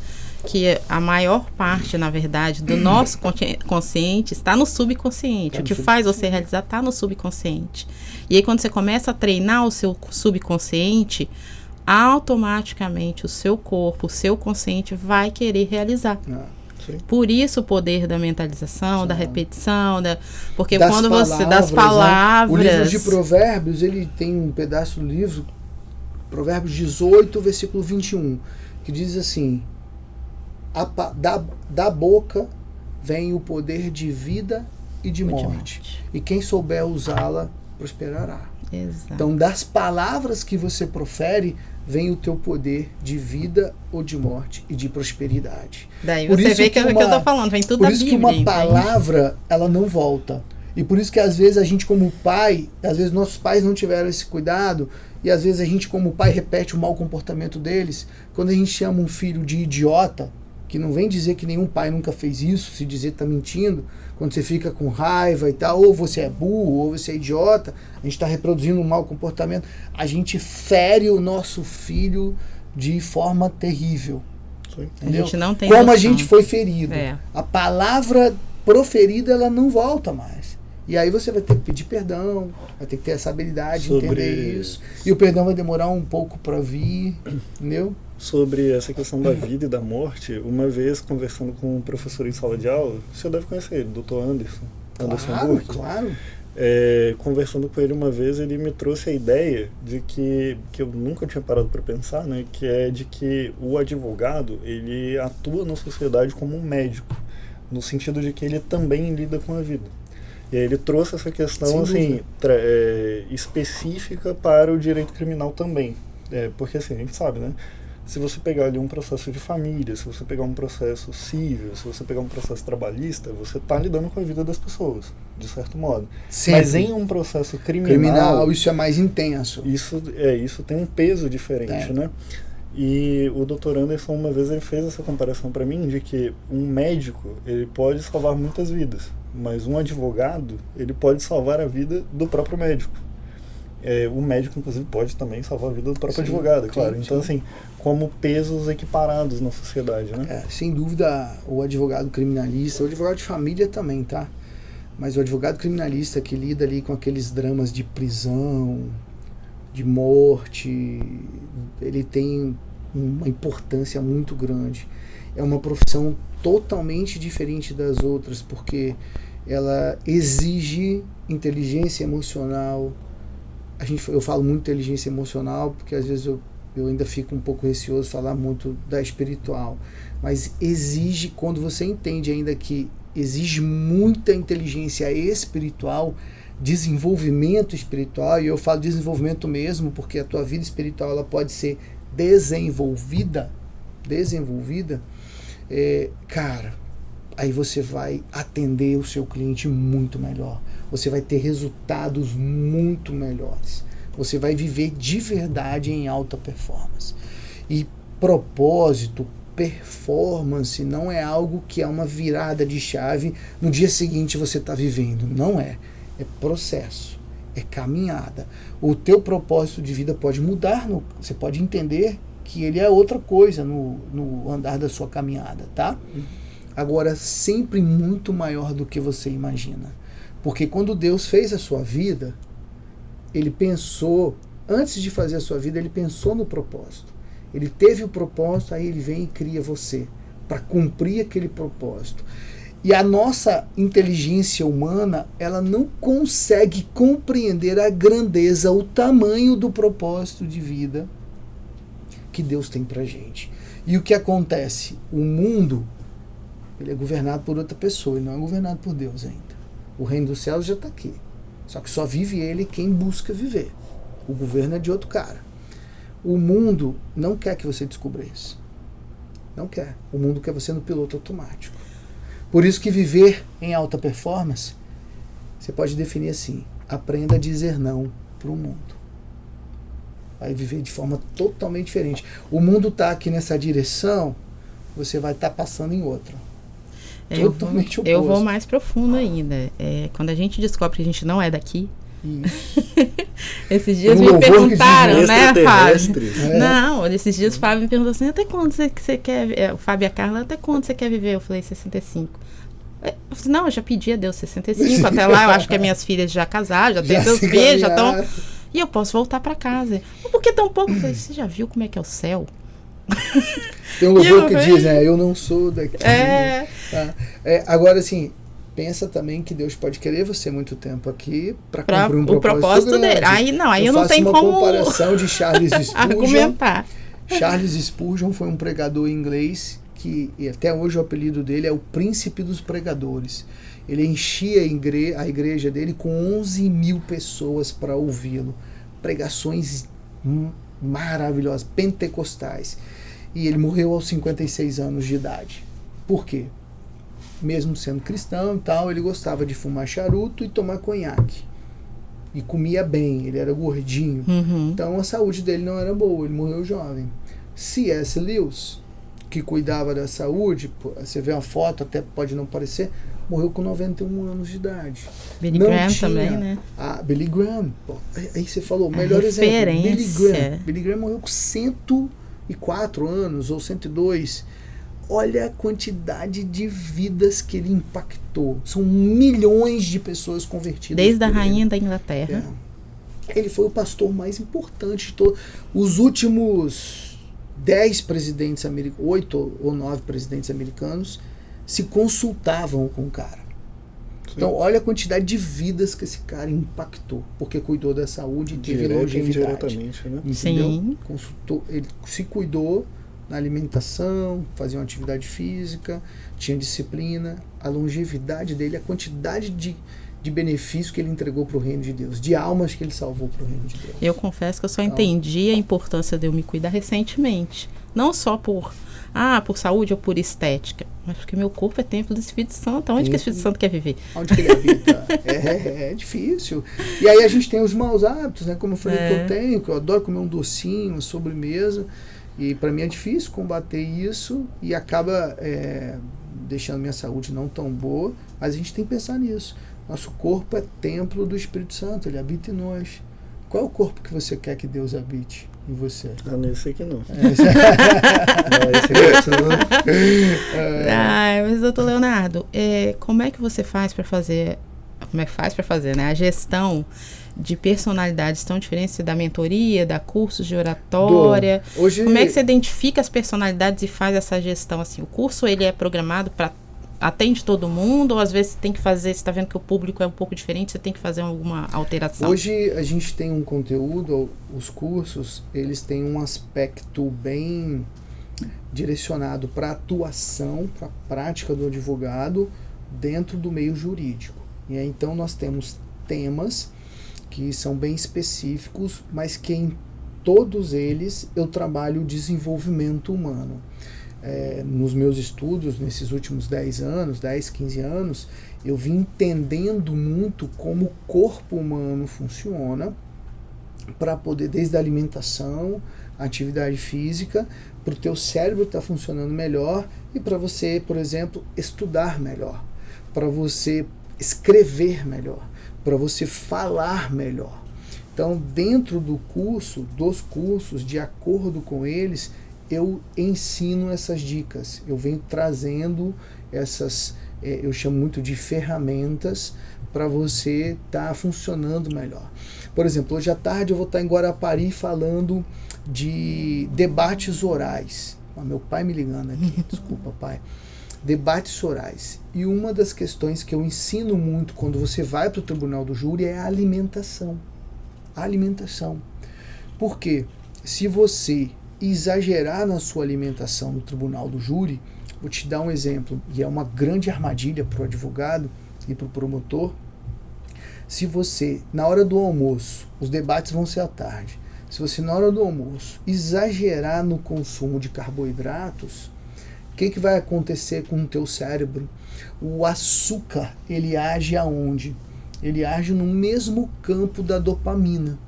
que a maior parte, na verdade, do nosso consciente está no subconsciente. O que faz você realizar está no subconsciente. E aí, quando você começa a treinar o seu subconsciente, automaticamente o seu corpo, o seu consciente vai querer realizar. Por isso o poder da mentalização, da repetição, porque das quando palavras, você das palavras. Né? O livro de Provérbios, ele tem um pedaço do livro, Provérbios 18, versículo 21, que diz assim: da boca vem o poder de vida e de morte. E quem souber usá-la prosperará. Exato. Então, das palavras que você profere, vem o teu poder de vida ou de morte e de prosperidade. Daí você vê que é o que eu tô falando, vem tudo da Bíblia. Por isso que uma palavra, ela não volta. E por isso que às vezes a gente como pai, às vezes nossos pais não tiveram esse cuidado, e às vezes a gente como pai repete o mau comportamento deles. Quando a gente chama um filho de idiota, que não vem dizer que nenhum pai nunca fez isso, se dizer tá mentindo, quando você fica com raiva e tal, ou você é burro, ou você é idiota, a gente está reproduzindo um mau comportamento, a gente fere o nosso filho de forma terrível. Entendeu? A gente não tem como noção. A gente foi ferido. É. A palavra proferida, ela não volta mais. E aí você vai ter que pedir perdão, vai ter que ter essa habilidade de entender isso. E o perdão vai demorar um pouco para vir, entendeu? Sobre essa questão da vida e da morte, uma vez conversando com um professor em sala de aula, você deve conhecer ele, Dr. Anderson Burke. Claro. Conversando com ele uma vez, ele me trouxe a ideia de que eu nunca tinha parado para pensar, né, que é de que o advogado, ele atua na sociedade como um médico, no sentido de que ele também lida com a vida. E aí ele trouxe essa questão assim, específica para o direito criminal também. Porque assim, a gente sabe, né? Se você pegar ali um processo de família, se você pegar um processo civil, se você pegar um processo trabalhista, você está lidando com a vida das pessoas, de certo modo. Sempre. Mas em um processo criminal, isso é mais intenso. Isso tem um peso diferente, né? E o Dr. Anderson, uma vez, ele fez essa comparação para mim de que um médico, ele pode salvar muitas vidas, mas um advogado, ele pode salvar a vida do próprio médico. O médico, inclusive, pode também salvar a vida do próprio advogado, é claro. Então, assim, como pesos equiparados na sociedade, né? Sem dúvida, o advogado criminalista, o advogado de família também, tá? Mas o advogado criminalista que lida ali com aqueles dramas de prisão, de morte, ele tem uma importância muito grande. É uma profissão totalmente diferente das outras, porque ela exige inteligência emocional. Eu falo muito inteligência emocional, porque às vezes eu ainda fico um pouco receoso de falar muito da espiritual. Mas exige, quando você entende ainda que exige muita inteligência espiritual, desenvolvimento espiritual, e eu falo desenvolvimento mesmo, porque a tua vida espiritual ela pode ser desenvolvida, cara, aí você vai atender o seu cliente muito melhor. Você vai ter resultados muito melhores. Você vai viver de verdade em alta performance. E propósito, performance, não é algo que é uma virada de chave no dia seguinte você está vivendo. Não é. É processo. É caminhada. O teu propósito de vida pode mudar. Você pode entender que ele é outra coisa no andar da sua caminhada, tá? Agora, sempre muito maior do que você imagina. Porque quando Deus fez a sua vida, ele pensou, antes de fazer a sua vida, ele pensou no propósito. Ele teve o propósito, aí ele vem e cria você para cumprir aquele propósito. E a nossa inteligência humana, ela não consegue compreender a grandeza, o tamanho do propósito de vida que Deus tem pra gente. E o que acontece? O mundo, ele é governado por outra pessoa, ele não é governado por Deus ainda. O reino dos céus já está aqui. Só que só vive ele quem busca viver. O governo é de outro cara. O mundo não quer que você descubra isso. Não quer. O mundo quer você no piloto automático. Por isso que viver em alta performance, você pode definir assim: aprenda a dizer não para o mundo. Vai viver de forma totalmente diferente. O mundo está aqui nessa direção, você vai estar passando em outra. totalmente oposto. Eu vou mais profundo ainda. Quando a gente descobre que a gente não é daqui. Isso. Esses dias Um me louvor que perguntaram, diz né, Fábio? É. Não, esses dias o Fábio me perguntou assim, até quando você quer... O Fábio e a Carla, até quando você quer viver? Eu falei, 65. Eu falei, não, eu já pedi a Deus 65. Até lá eu acho que as minhas filhas já casaram, já têm seus filhos, já estão... E eu posso voltar para casa. Por que tão pouco? Eu falei, você já viu como é que é o céu? Tem um louvor que diz, né? Eu não sou daqui. Tá? Agora, assim, pensa também que Deus pode querer você muito tempo aqui para cumprir um propósito dele. Aí eu não tenho como... Eu faço uma comparação de Charles Spurgeon. argumentar. Charles Spurgeon foi um pregador inglês que, e até hoje o apelido dele é o príncipe dos pregadores. Ele enchia a igreja dele com 11 mil pessoas para ouvi-lo. Pregações maravilhosas, pentecostais. E ele morreu aos 56 anos de idade. Por quê? Mesmo sendo cristão e tal, ele gostava de fumar charuto e tomar conhaque. E comia bem, ele era gordinho. Então a saúde dele não era boa, ele morreu jovem. C.S. Lewis, que cuidava da saúde, você vê uma foto, até pode não parecer, morreu com 91 anos de idade. Billy Graham também, né? Billy Graham. Aí você falou, melhor exemplo. Billy Graham morreu com 104 anos ou 102. Olha a quantidade de vidas que ele impactou. São milhões de pessoas convertidas. Desde a rainha da Inglaterra. Ele foi o pastor mais importante de todos. Os últimos 10 presidentes americanos, 8 ou 9 presidentes americanos, se consultavam com o cara. Sim. Então, olha a quantidade de vidas que esse cara impactou, porque cuidou da saúde e teve longevidade. Diretamente, né? Entendeu? Sim. Consultou, ele se cuidou na alimentação, fazia uma atividade física, tinha disciplina. A longevidade dele, a quantidade de benefícios que ele entregou para o reino de Deus, de almas que ele salvou para o reino de Deus. Eu confesso que eu só entendi a importância de eu me cuidar recentemente. Não só por saúde ou por estética, mas porque meu corpo é templo do Espírito Santo. Onde que o Espírito Santo quer viver? Onde que ele habita? É difícil. E aí a gente tem os maus hábitos, né? Como eu falei que eu tenho, que eu adoro comer um docinho, uma sobremesa, e para mim é difícil combater isso e acaba deixando minha saúde não tão boa, mas a gente tem que pensar nisso. Nosso corpo é templo do Espírito Santo, ele habita em nós. Qual é o corpo que você quer que Deus habite em você? Nesse aqui não. Mas doutor Leonardo, como é que você faz para fazer, né, a gestão de personalidades tão diferentes da mentoria, da cursos de oratória? Hoje, como é que você identifica as personalidades e faz essa gestão? Assim, o curso ele é programado para atende todo mundo, ou às vezes você tem que fazer, você está vendo que o público é um pouco diferente, você tem que fazer alguma alteração? Hoje a gente tem um conteúdo, os cursos, eles têm um aspecto bem direcionado para a atuação, para a prática do advogado dentro do meio jurídico. E aí, então nós temos temas que são bem específicos, mas que em todos eles eu trabalho o desenvolvimento humano. Nos meus estudos, nesses últimos 10, 15 anos, eu vim entendendo muito como o corpo humano funciona para poder, desde a alimentação, a atividade física, para o teu cérebro estar funcionando melhor e para você, por exemplo, estudar melhor, para você escrever melhor, para você falar melhor. Então, dentro dos cursos, de acordo com eles, eu ensino essas dicas, eu venho trazendo essas, eu chamo muito de ferramentas para você estar funcionando melhor. Por exemplo, hoje à tarde eu vou estar em Guarapari falando de debates orais. Meu pai me ligando aqui, desculpa, pai. Debates orais. E uma das questões que eu ensino muito quando você vai para o tribunal do júri é a alimentação. A alimentação. Por quê? Se você exagerar na sua alimentação no tribunal do júri, vou te dar um exemplo, e é uma grande armadilha para o advogado e para o promotor. Se você, na hora do almoço, os debates vão ser à tarde, se você na hora do almoço exagerar no consumo de carboidratos, o que vai acontecer com o teu cérebro? O açúcar, ele age aonde? Ele age no mesmo campo da dopamina,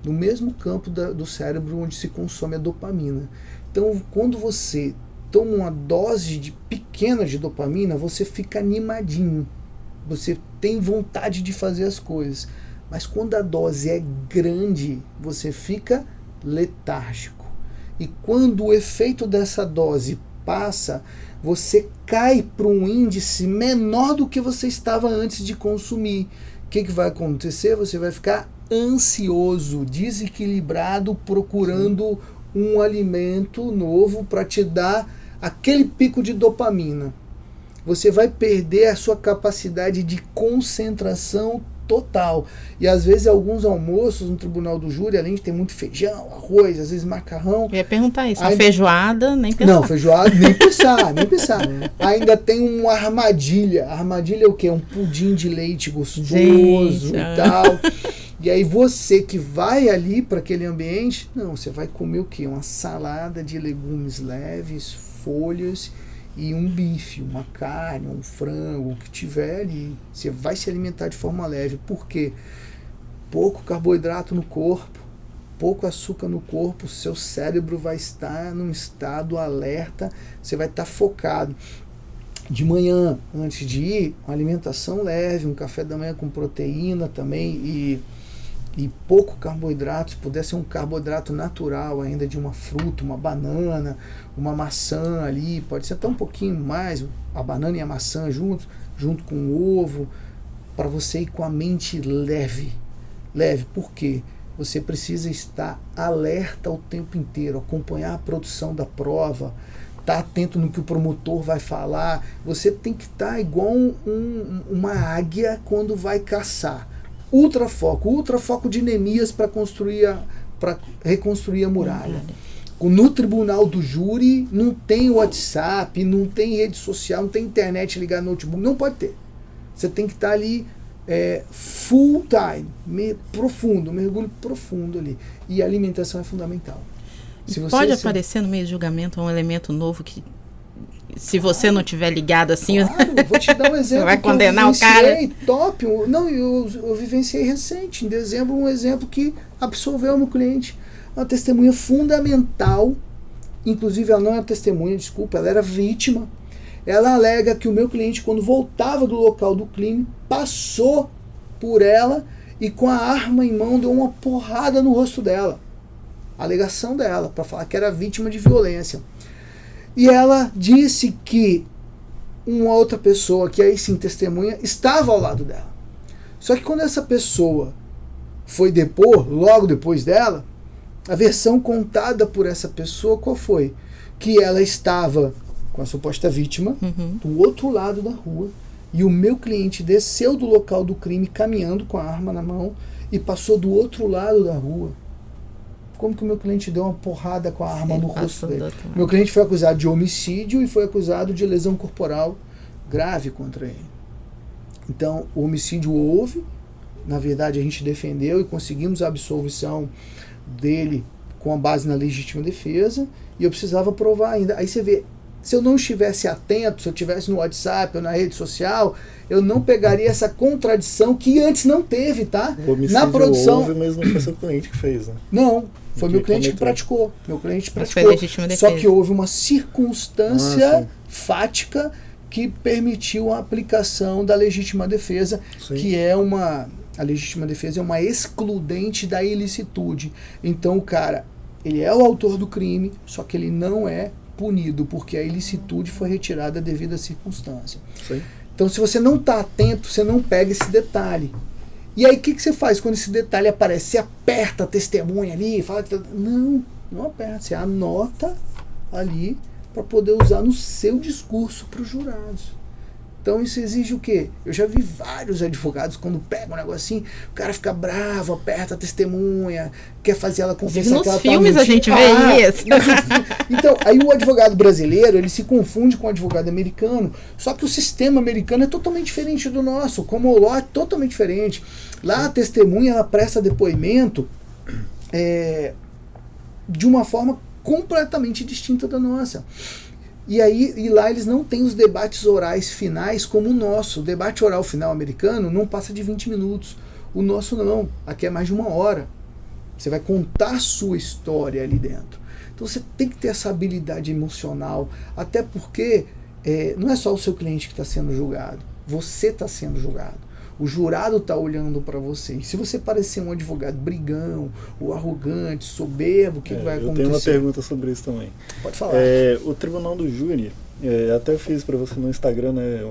no mesmo campo do cérebro onde se consome a dopamina. Então, quando você toma uma dose pequena de dopamina, você fica animadinho. Você tem vontade de fazer as coisas. Mas quando a dose é grande, você fica letárgico. E quando o efeito dessa dose passa, você cai para um índice menor do que você estava antes de consumir. O que vai acontecer? Você vai ficar ansioso, desequilibrado, procurando um alimento novo para te dar aquele pico de dopamina. Você vai perder a sua capacidade de concentração total. E às vezes alguns almoços no tribunal do júri, além de ter muito feijão, arroz, às vezes macarrão. Eu ia perguntar isso, a feijoada, nem pensar. Não, feijoada, nem pensar, nem pensar. Ainda tem uma armadilha. Armadilha é o quê? Um pudim de leite gostoso e tal. E aí você que vai ali para aquele ambiente, não, você vai comer o quê? Uma salada de legumes leves, folhas e um bife, uma carne, um frango, o que tiver ali. Você vai se alimentar de forma leve. Por quê? Pouco carboidrato no corpo, pouco açúcar no corpo, seu cérebro vai estar num estado alerta, você vai estar focado. De manhã, antes de ir, uma alimentação leve, um café da manhã com proteína também e pouco carboidrato, se puder ser um carboidrato natural ainda de uma fruta, uma banana, uma maçã ali, pode ser até um pouquinho mais, a banana e a maçã junto com o ovo, para você ir com a mente leve. Leve, por quê? Você precisa estar alerta o tempo inteiro, acompanhar a produção da prova, estar atento no que o promotor vai falar. Você tem que estar igual uma águia quando vai caçar. Ultrafoco de Neemias para reconstruir a muralha. No tribunal do júri não tem WhatsApp, não tem rede social, não tem internet ligada no notebook, não pode ter. Você tem que estar ali full time, mergulho profundo ali. E a alimentação é fundamental. Pode aparecer no meio do julgamento um elemento novo que, se você não tiver ligado assim, claro, vou te dar um exemplo. Vai condenar o cara. Top. Não, eu vivenciei recente, em dezembro, um exemplo que absolveu o meu cliente. Uma testemunha fundamental, inclusive ela não era testemunha, desculpa, ela era vítima. Ela alega que o meu cliente, quando voltava do local do crime, passou por ela e com a arma em mão deu uma porrada no rosto dela. A alegação dela, para falar que era vítima de violência. E ela disse que uma outra pessoa, que aí sim testemunha, estava ao lado dela. Só que quando essa pessoa foi depor, logo depois dela, a versão contada por essa pessoa, qual foi? Que ela estava com a suposta vítima do outro lado da rua e o meu cliente desceu do local do crime caminhando com a arma na mão e passou do outro lado da rua. Como que o meu cliente deu uma porrada com a arma no rosto dele? Meu cliente foi acusado de homicídio e foi acusado de lesão corporal grave contra ele. Então, o homicídio houve, na verdade a gente defendeu e conseguimos a absolvição dele com a base na legítima defesa, e eu precisava provar ainda. Aí você vê, se eu não estivesse atento, se eu estivesse no WhatsApp ou na rede social, eu não pegaria essa contradição que antes não teve, tá? O homicídio na produção houve, mas não foi seu cliente que fez, né? Não, foi meu cliente que praticou. Meu cliente praticou. Foi legítima defesa. Só que houve uma circunstância fática que permitiu a aplicação da legítima defesa, que é a legítima defesa é uma excludente da ilicitude. Então o cara, ele é o autor do crime, só que ele não é punido, porque a ilicitude foi retirada devido à circunstância. Sim. Então se você não está atento, você não pega esse detalhe. E aí o que você faz quando esse detalhe aparece? Você aperta a testemunha ali, fala que... Não aperta, você anota ali para poder usar no seu discurso para os jurados. Então isso exige o quê? Eu já vi vários advogados, quando pegam um negocinho, o cara fica bravo, aperta a testemunha, quer fazer ela confessar que ela tá filmes a gente vê isso. Então, aí o advogado brasileiro, ele se confunde com o advogado americano, só que o sistema americano é totalmente diferente do nosso, como o law é totalmente diferente. Lá a testemunha, ela presta depoimento de uma forma completamente distinta da nossa. E lá eles não têm os debates orais finais como o nosso. O debate oral final americano não passa de 20 minutos. O nosso não. Aqui é mais de 1 hora. Você vai contar a sua história ali dentro. Então você tem que ter essa habilidade emocional, até porque não é só o seu cliente que está sendo julgado, você está sendo julgado. O jurado está olhando para você. E se você parecer um advogado brigão, ou arrogante, soberbo, o que vai acontecer? Eu tenho uma pergunta sobre isso também. Pode falar. O tribunal do júri, até fiz para você no Instagram, né,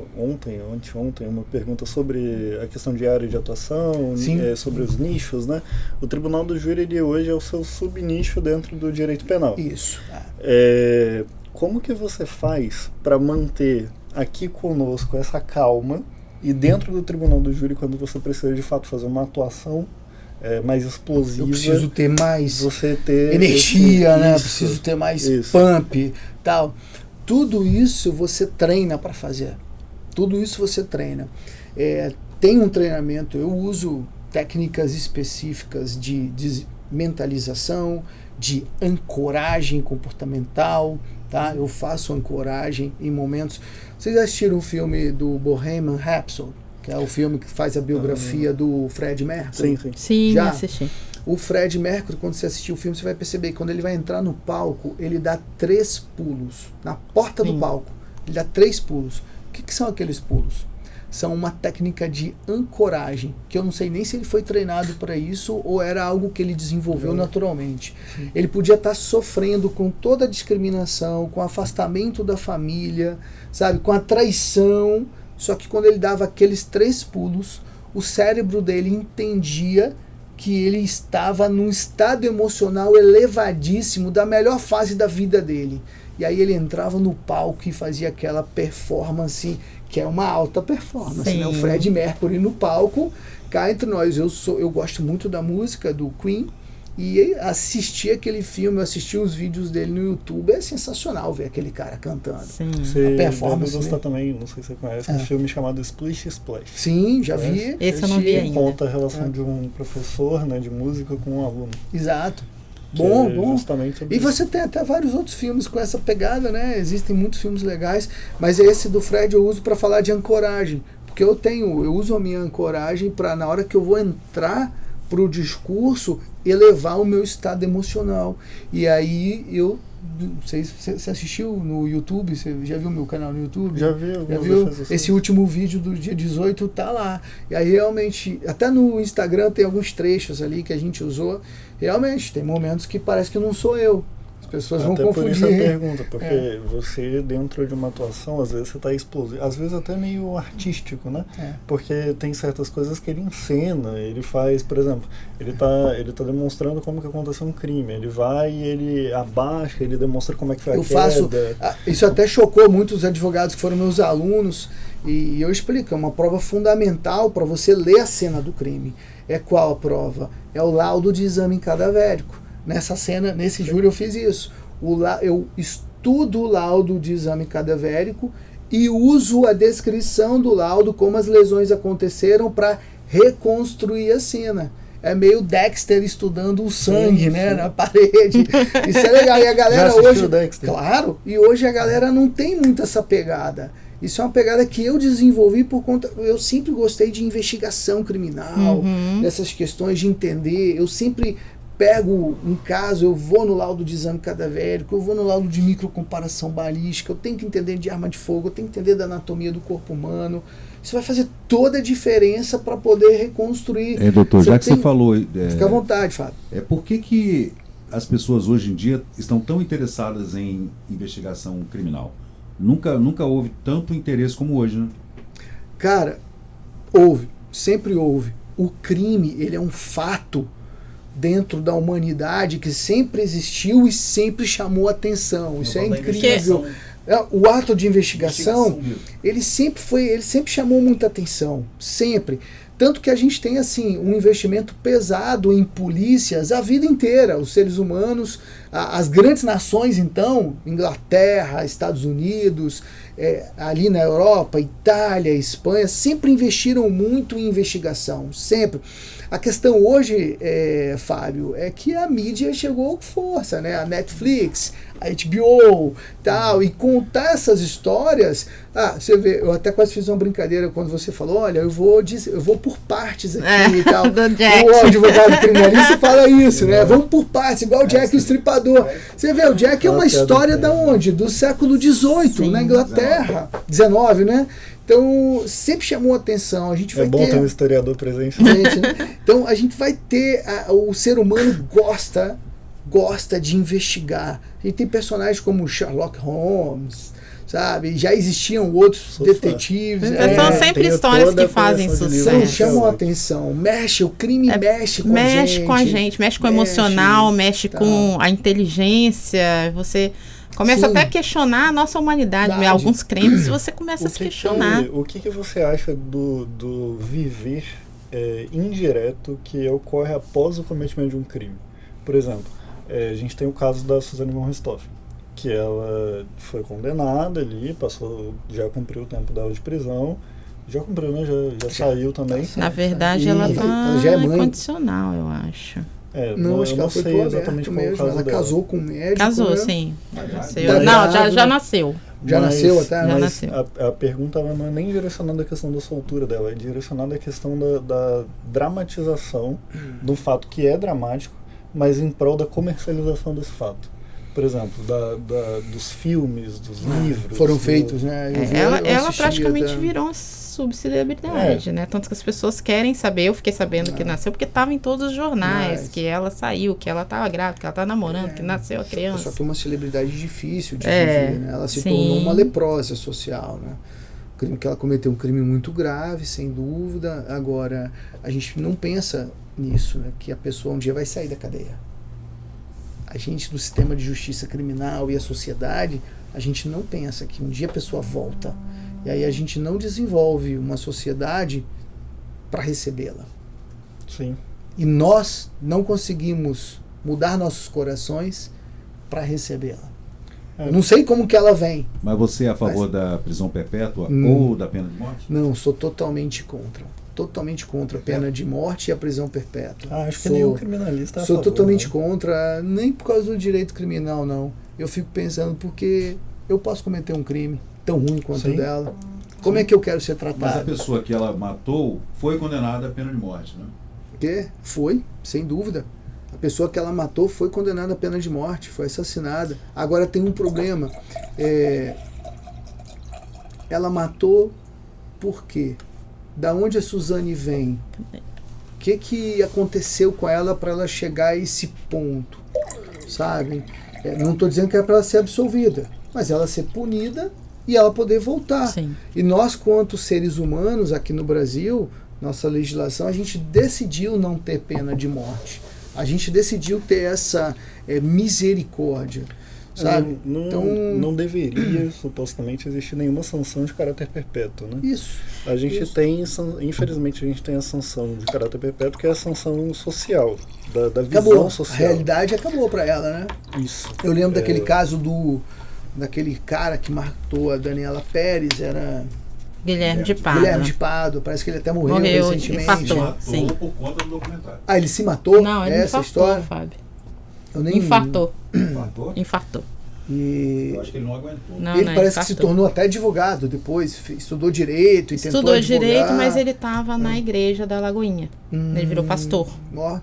anteontem, uma pergunta sobre a questão de área de atuação, sobre os nichos, né? O tribunal do júri, ele hoje é o seu subnicho dentro do direito penal. Isso. Como que você faz para manter aqui conosco essa calma e dentro do tribunal do júri, quando você precisa de fato fazer uma atuação mais explosiva, eu preciso ter mais você ter energia, né? Preciso ter mais pump, tal. Tudo isso você treina para fazer. Tudo isso você treina. Tem um treinamento, eu uso técnicas específicas de mentalização, de ancoragem comportamental, tá? Eu faço ancoragem em momentos... Vocês já assistiram o filme do Bohemian Rhapsody, que é o filme que faz a biografia do Fred Mercury? Sim, assisti. O Fred Mercury, quando você assistir o filme, você vai perceber que quando ele vai entrar no palco, ele dá 3 pulos. Na porta do palco, ele dá 3 pulos. O que são aqueles pulos? São uma técnica de ancoragem, que eu não sei nem se ele foi treinado para isso ou era algo que ele desenvolveu naturalmente. Ele podia estar sofrendo com toda a discriminação, com o afastamento da família, sabe, com a traição, só que quando ele dava aqueles 3 pulos, o cérebro dele entendia que ele estava num estado emocional elevadíssimo, da melhor fase da vida dele. E aí ele entrava no palco e fazia aquela performance, que é uma alta performance, né? O Fred Mercury no palco, cá entre nós. Eu gosto muito da música do Queen, e assistir aquele filme, assistir os vídeos dele no YouTube, é sensacional ver aquele cara cantando. Você deve gostar também, não sei se você conhece, um filme chamado Splish Splash. Sim, já vi. Esse eu não vi ainda. Conta a relação de um professor, né, de música com um aluno. Exato. Bom. E isso. você tem até vários outros filmes com essa pegada, né? Existem muitos filmes legais, mas esse do Fred eu uso para falar de ancoragem, porque eu uso a minha ancoragem para, na hora que eu vou entrar pro discurso, elevar o meu estado emocional. E aí não sei se você assistiu no YouTube, você já viu meu canal no YouTube? Já vi. Esse último vídeo do dia 18 tá lá. E aí realmente, até no Instagram tem alguns trechos ali que a gente usou. Realmente, tem momentos que parece que não sou eu. As pessoas vão confundir. Por isso a pergunta, porque você dentro de uma atuação, às vezes você está explosivo, às vezes até meio artístico, né? Porque tem certas coisas que ele encena, ele faz, por exemplo, ele tá demonstrando como que aconteceu um crime, ele vai e ele abaixa, ele demonstra como é que foi a queda. Isso até chocou muitos advogados que foram meus alunos, e eu explico, é uma prova fundamental para você ler a cena do crime. É qual a prova? É o laudo de exame cadavérico. Nesse júri eu fiz isso. Eu estudo o laudo de exame cadavérico e uso a descrição do laudo, como as lesões aconteceram, para reconstruir a cena. É meio Dexter estudando o sangue, né, na parede. Isso é legal. E a galera hoje... Dexter? Claro. E hoje a galera não tem muito essa pegada. Isso é uma pegada que eu desenvolvi por conta... Eu sempre gostei de investigação criminal, dessas questões de entender. Eu sempre pego um caso, eu vou no laudo de exame cadavérico, eu vou no laudo de microcomparação balística, eu tenho que entender de arma de fogo, eu tenho que entender da anatomia do corpo humano. Isso vai fazer toda a diferença para poder reconstruir. Doutor, já que você falou... Fica à vontade, Fábio. Por que as pessoas hoje em dia estão tão interessadas em investigação criminal? Nunca houve tanto interesse como hoje, né? Cara, sempre houve. O crime, ele é um fato dentro da humanidade que sempre existiu e sempre chamou atenção. Isso é incrível. O ato de investigação, ele sempre chamou muita atenção, sempre. Tanto que a gente tem assim um investimento pesado em polícias a vida inteira. Os seres humanos, as grandes nações, então, Inglaterra, Estados Unidos, ali na Europa, Itália, Espanha, sempre investiram muito em investigação, sempre. A questão hoje, Fábio, é que a mídia chegou com força, né? A Netflix, a HBO, tal, e contar essas histórias. Você vê, eu até quase fiz uma brincadeira quando você falou, olha, eu vou por partes aqui e tal. Do Jack. O advogado criminalista fala isso, né? Vamos por partes, igual o Jack o Estripador. Você vê, o Jack é uma história da onde? Do século XVIII, na Inglaterra. 19, né? Então, sempre chamou atenção. A gente vai bom ter um historiador presente. Gente, né? Então, a gente vai ter... o ser humano gosta de investigar. A gente tem personagens como Sherlock Holmes, sabe? Já existiam outros detetives. São sempre histórias que fazem sucesso. Chamam a atenção. O crime mexe com a gente. Mexe com a gente, mexe com o emocional, mexe com a inteligência. Você começa até a questionar a nossa humanidade. Alguns crimes você começa a se questionar. O que você acha do viver indireto que ocorre após o cometimento de um crime? Por exemplo, a gente tem o caso da Suzane von Richthofen, que ela foi condenada ali, já cumpriu o tempo dela de prisão. Já cumpriu, né? Já saiu também. Na verdade, ela já é mãe incondicional, eu acho. Acho que ela foi pro exatamente mesmo. Ela dela. Casou com um médico. Casou, sim. Já nasceu. Já nasceu até? Já nasceu. A pergunta ela não é nem direcionada à questão da soltura dela, é direcionada à questão da dramatização do fato que é dramático, mas em prol da comercialização desse fato. Por exemplo, dos filmes, dos livros. Foram feitos, né? Ela praticamente virou uma subcelebridade, né? Tanto que as pessoas querem saber. Eu fiquei sabendo que nasceu porque estava em todos os jornais, que ela saiu, que ela estava grávida, que ela estava namorando, que nasceu a criança. Só que uma celebridade difícil de viver, né? Ela se tornou uma leprosa social, né? O crime que ela cometeu um crime muito grave, sem dúvida. Agora, a gente não pensa nisso, né? Que a pessoa um dia vai sair da cadeia. A gente do sistema de justiça criminal e a sociedade, a gente não pensa que um dia a pessoa volta. E aí a gente não desenvolve uma sociedade para recebê-la. Sim. E nós não conseguimos mudar nossos corações para recebê-la. Eu não sei como que ela vem. Mas você é a favor da prisão perpétua ou da pena de morte? Não, sou totalmente contra. Totalmente contra a pena de morte e a prisão perpétua. Acho que nenhum criminalista é a Sou favor, totalmente né? contra, nem por causa do direito criminal, não. Eu fico pensando porque eu posso cometer um crime tão ruim quanto o dela. Como é que eu quero ser tratado? Mas a pessoa que ela matou foi condenada à pena de morte, né? Foi, sem dúvida. A pessoa que ela matou foi condenada à pena de morte, foi assassinada. Agora tem um problema. Ela matou por quê? Da onde a Suzane vem? O que aconteceu com ela para ela chegar a esse ponto? Sabe? Não estou dizendo que é para ela ser absolvida, mas ela ser punida e ela poder voltar. Sim. E nós, quanto seres humanos aqui no Brasil, nossa legislação, a gente decidiu não ter pena de morte. A gente decidiu ter essa misericórdia. Sabe? Não deveria supostamente existir nenhuma sanção de caráter perpétuo, né? Isso. A gente tem, infelizmente, a gente tem a sanção de caráter perpétuo, que é a sanção social, da visão social. A realidade acabou para ela, né? Isso. Eu lembro daquele caso daquele cara que matou a Daniela Pérez, era Guilherme de Pádua. Guilherme de Pádua, parece que ele até morreu recentemente. Infartou, sim. Por conta do documentário. Ah, ele se matou? Não, ele essa infartou, história? Fábio. Eu Infartou. Infartou? E Eu acho que ele não aguentou. ele parece que se tornou até advogado depois, estudou direito e tentou Estudou advogar. direito, mas ele estava na igreja da Lagoinha. Ele virou pastor. Ó.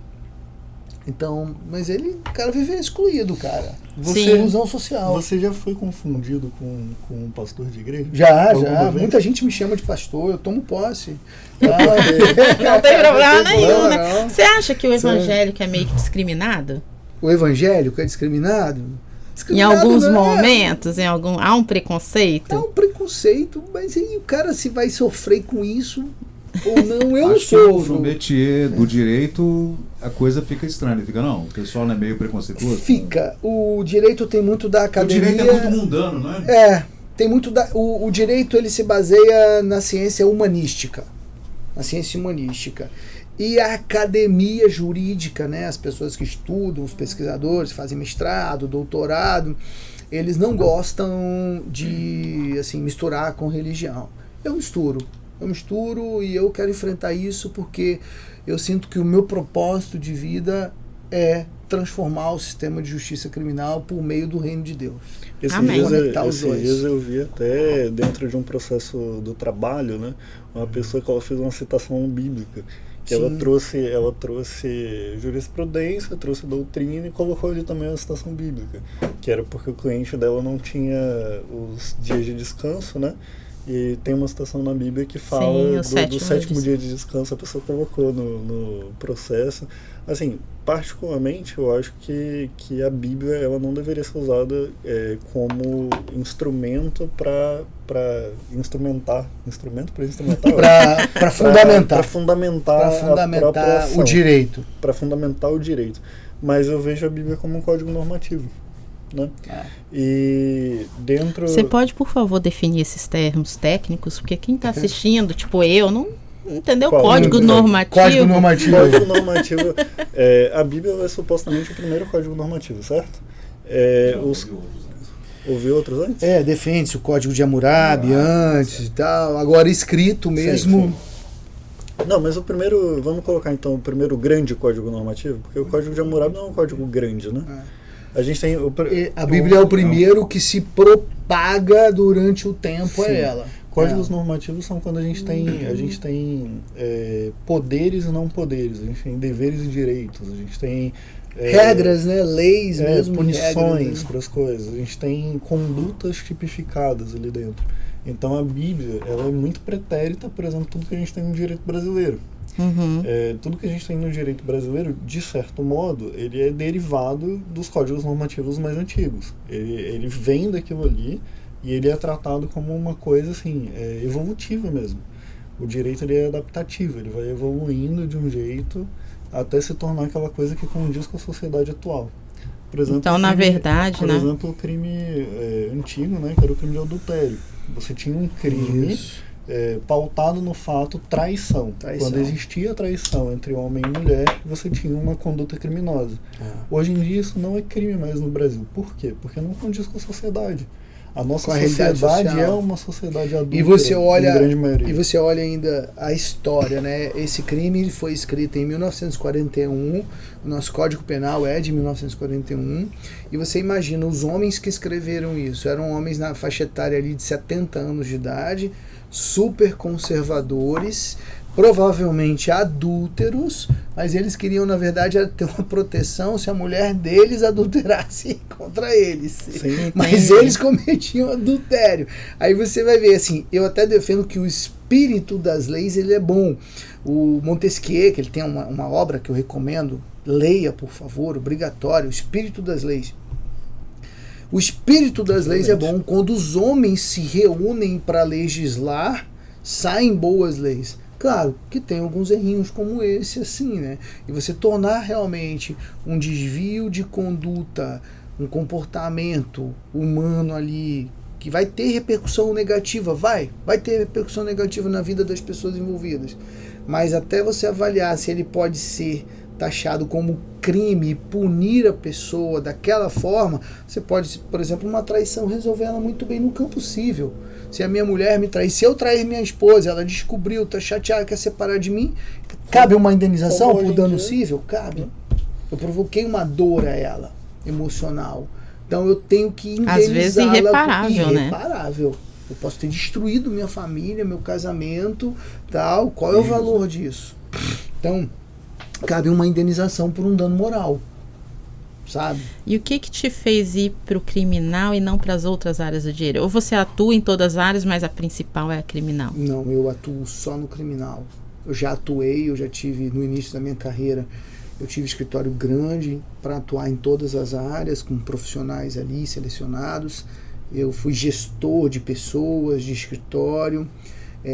Então, mas o cara viveu excluído, cara. Sim. Ilusão social. Você já foi confundido com um pastor de igreja? Já. Alguma vez? Muita gente me chama de pastor, eu tomo posse. Não tem problema nenhum, né? Não. Você acha que o evangélico é meio que discriminado? O evangélico é discriminado? Em alguns né? momentos, há um preconceito? Há um preconceito, mas aí o cara se vai sofrer com isso ou não, eu Acho que no sofro. métier do direito a coisa fica estranha, fica não? O pessoal não é meio preconceituoso? Fica. O direito tem muito da academia. O direito é muito mundano, não é? Tem muito da. O direito ele se baseia na ciência humanística. Na ciência humanística. E a academia jurídica, né, as pessoas que estudam, os pesquisadores, fazem mestrado, doutorado, eles não gostam de misturar com religião. Eu misturo e eu quero enfrentar isso porque eu sinto que o meu propósito de vida é transformar o sistema de justiça criminal por meio do reino de Deus. Amém. Esses dias eu vi até dentro de um processo do trabalho, né, uma pessoa que ela fez uma citação bíblica, que ela trouxe jurisprudência, trouxe doutrina e colocou ali também a citação bíblica, que era porque o cliente dela não tinha os dias de descanso, né? E tem uma citação na Bíblia que fala do sétimo dia de descanso, a pessoa colocou no processo. Assim, particularmente, eu acho que a Bíblia ela não deveria ser usada como instrumento para fundamentar o direito. Para fundamentar o direito. Mas eu vejo a Bíblia como um código normativo. Né? E dentro... Você pode, por favor, definir esses termos técnicos? Porque quem está assistindo, tipo eu, não entendeu? Código normativo. Código normativo. Código normativo. A Bíblia é supostamente o primeiro código normativo, certo? Ouviu outros antes? Defende-se o Código de Hammurabi antes e tal. Agora escrito mesmo... Sim. Não, mas o primeiro... Vamos colocar então o primeiro grande código normativo? Porque o Código de Hammurabi não é um código grande, né? A gente tem a Bíblia é o primeiro que se propaga durante o tempo. Sim. Ela. Códigos normativos são quando a gente tem poderes e não poderes, a gente tem deveres e direitos, a gente tem regras, né? Leis mesmo, punições para as coisas, a gente tem condutas tipificadas ali dentro. Então a Bíblia ela é muito pretérita, por exemplo, tudo que a gente tem no direito brasileiro. Uhum. Tudo que a gente tem no direito brasileiro, de certo modo, ele é derivado dos códigos normativos mais antigos. Ele vem daquilo ali e ele é tratado como uma coisa assim, evolutiva mesmo. O direito ele é adaptativo, ele vai evoluindo de um jeito até se tornar aquela coisa que condiz com a sociedade atual. Por exemplo, então, na verdade, por exemplo, o crime antigo, né, que era o crime de adultério. Você tinha um crime... pautado no fato traição. Quando existia traição entre homem e mulher, você tinha uma conduta criminosa. Hoje em dia isso não é crime mais no Brasil. Por quê? Porque não condiz com a sociedade. A nossa sociedade é uma sociedade adulta, e você olha, em grande maioria. E você olha ainda a história, né? Esse crime ele foi escrito em 1941, o nosso Código Penal é de 1941, e você imagina, os homens que escreveram isso, eram homens na faixa etária ali de 70 anos de idade, super conservadores, provavelmente adúlteros, mas eles queriam, na verdade, ter uma proteção se a mulher deles adulterasse contra eles. Sim, mas eles cometiam adultério. Aí você vai ver, assim, eu até defendo que o espírito das leis ele é bom. O Montesquieu, que ele tem uma obra que eu recomendo, leia, por favor, obrigatório, o Espírito das Leis. O espírito das leis é bom. Quando os homens se reúnem para legislar, saem boas leis. Claro que tem alguns errinhos como esse, assim, né? E você tornar realmente um desvio de conduta, um comportamento humano ali, que vai ter repercussão negativa, vai ter repercussão negativa na vida das pessoas envolvidas. Mas até você avaliar se ele pode ser taxado como crime e punir a pessoa daquela forma, você pode, por exemplo, uma traição, resolver ela muito bem no campo civil. Se a minha mulher me trair, se eu trair minha esposa, ela descobriu, tá chateada, quer separar de mim, cabe uma indenização por dano civil? Cabe. Eu provoquei uma dor a ela, emocional. Então eu tenho que indenizá-la. Às vezes irreparável, né? Irreparável. Eu posso ter destruído minha família, meu casamento, tal. Qual é o valor disso? Então, cabe uma indenização por um dano moral, sabe? E o que te fez ir para o criminal e não para as outras áreas do direito? Ou você atua em todas as áreas, mas a principal é a criminal? Não, eu atuo só no criminal. Eu já atuei, eu já tive, no início da minha carreira, eu tive escritório grande para atuar em todas as áreas, com profissionais ali selecionados. Eu fui gestor de pessoas, de escritório.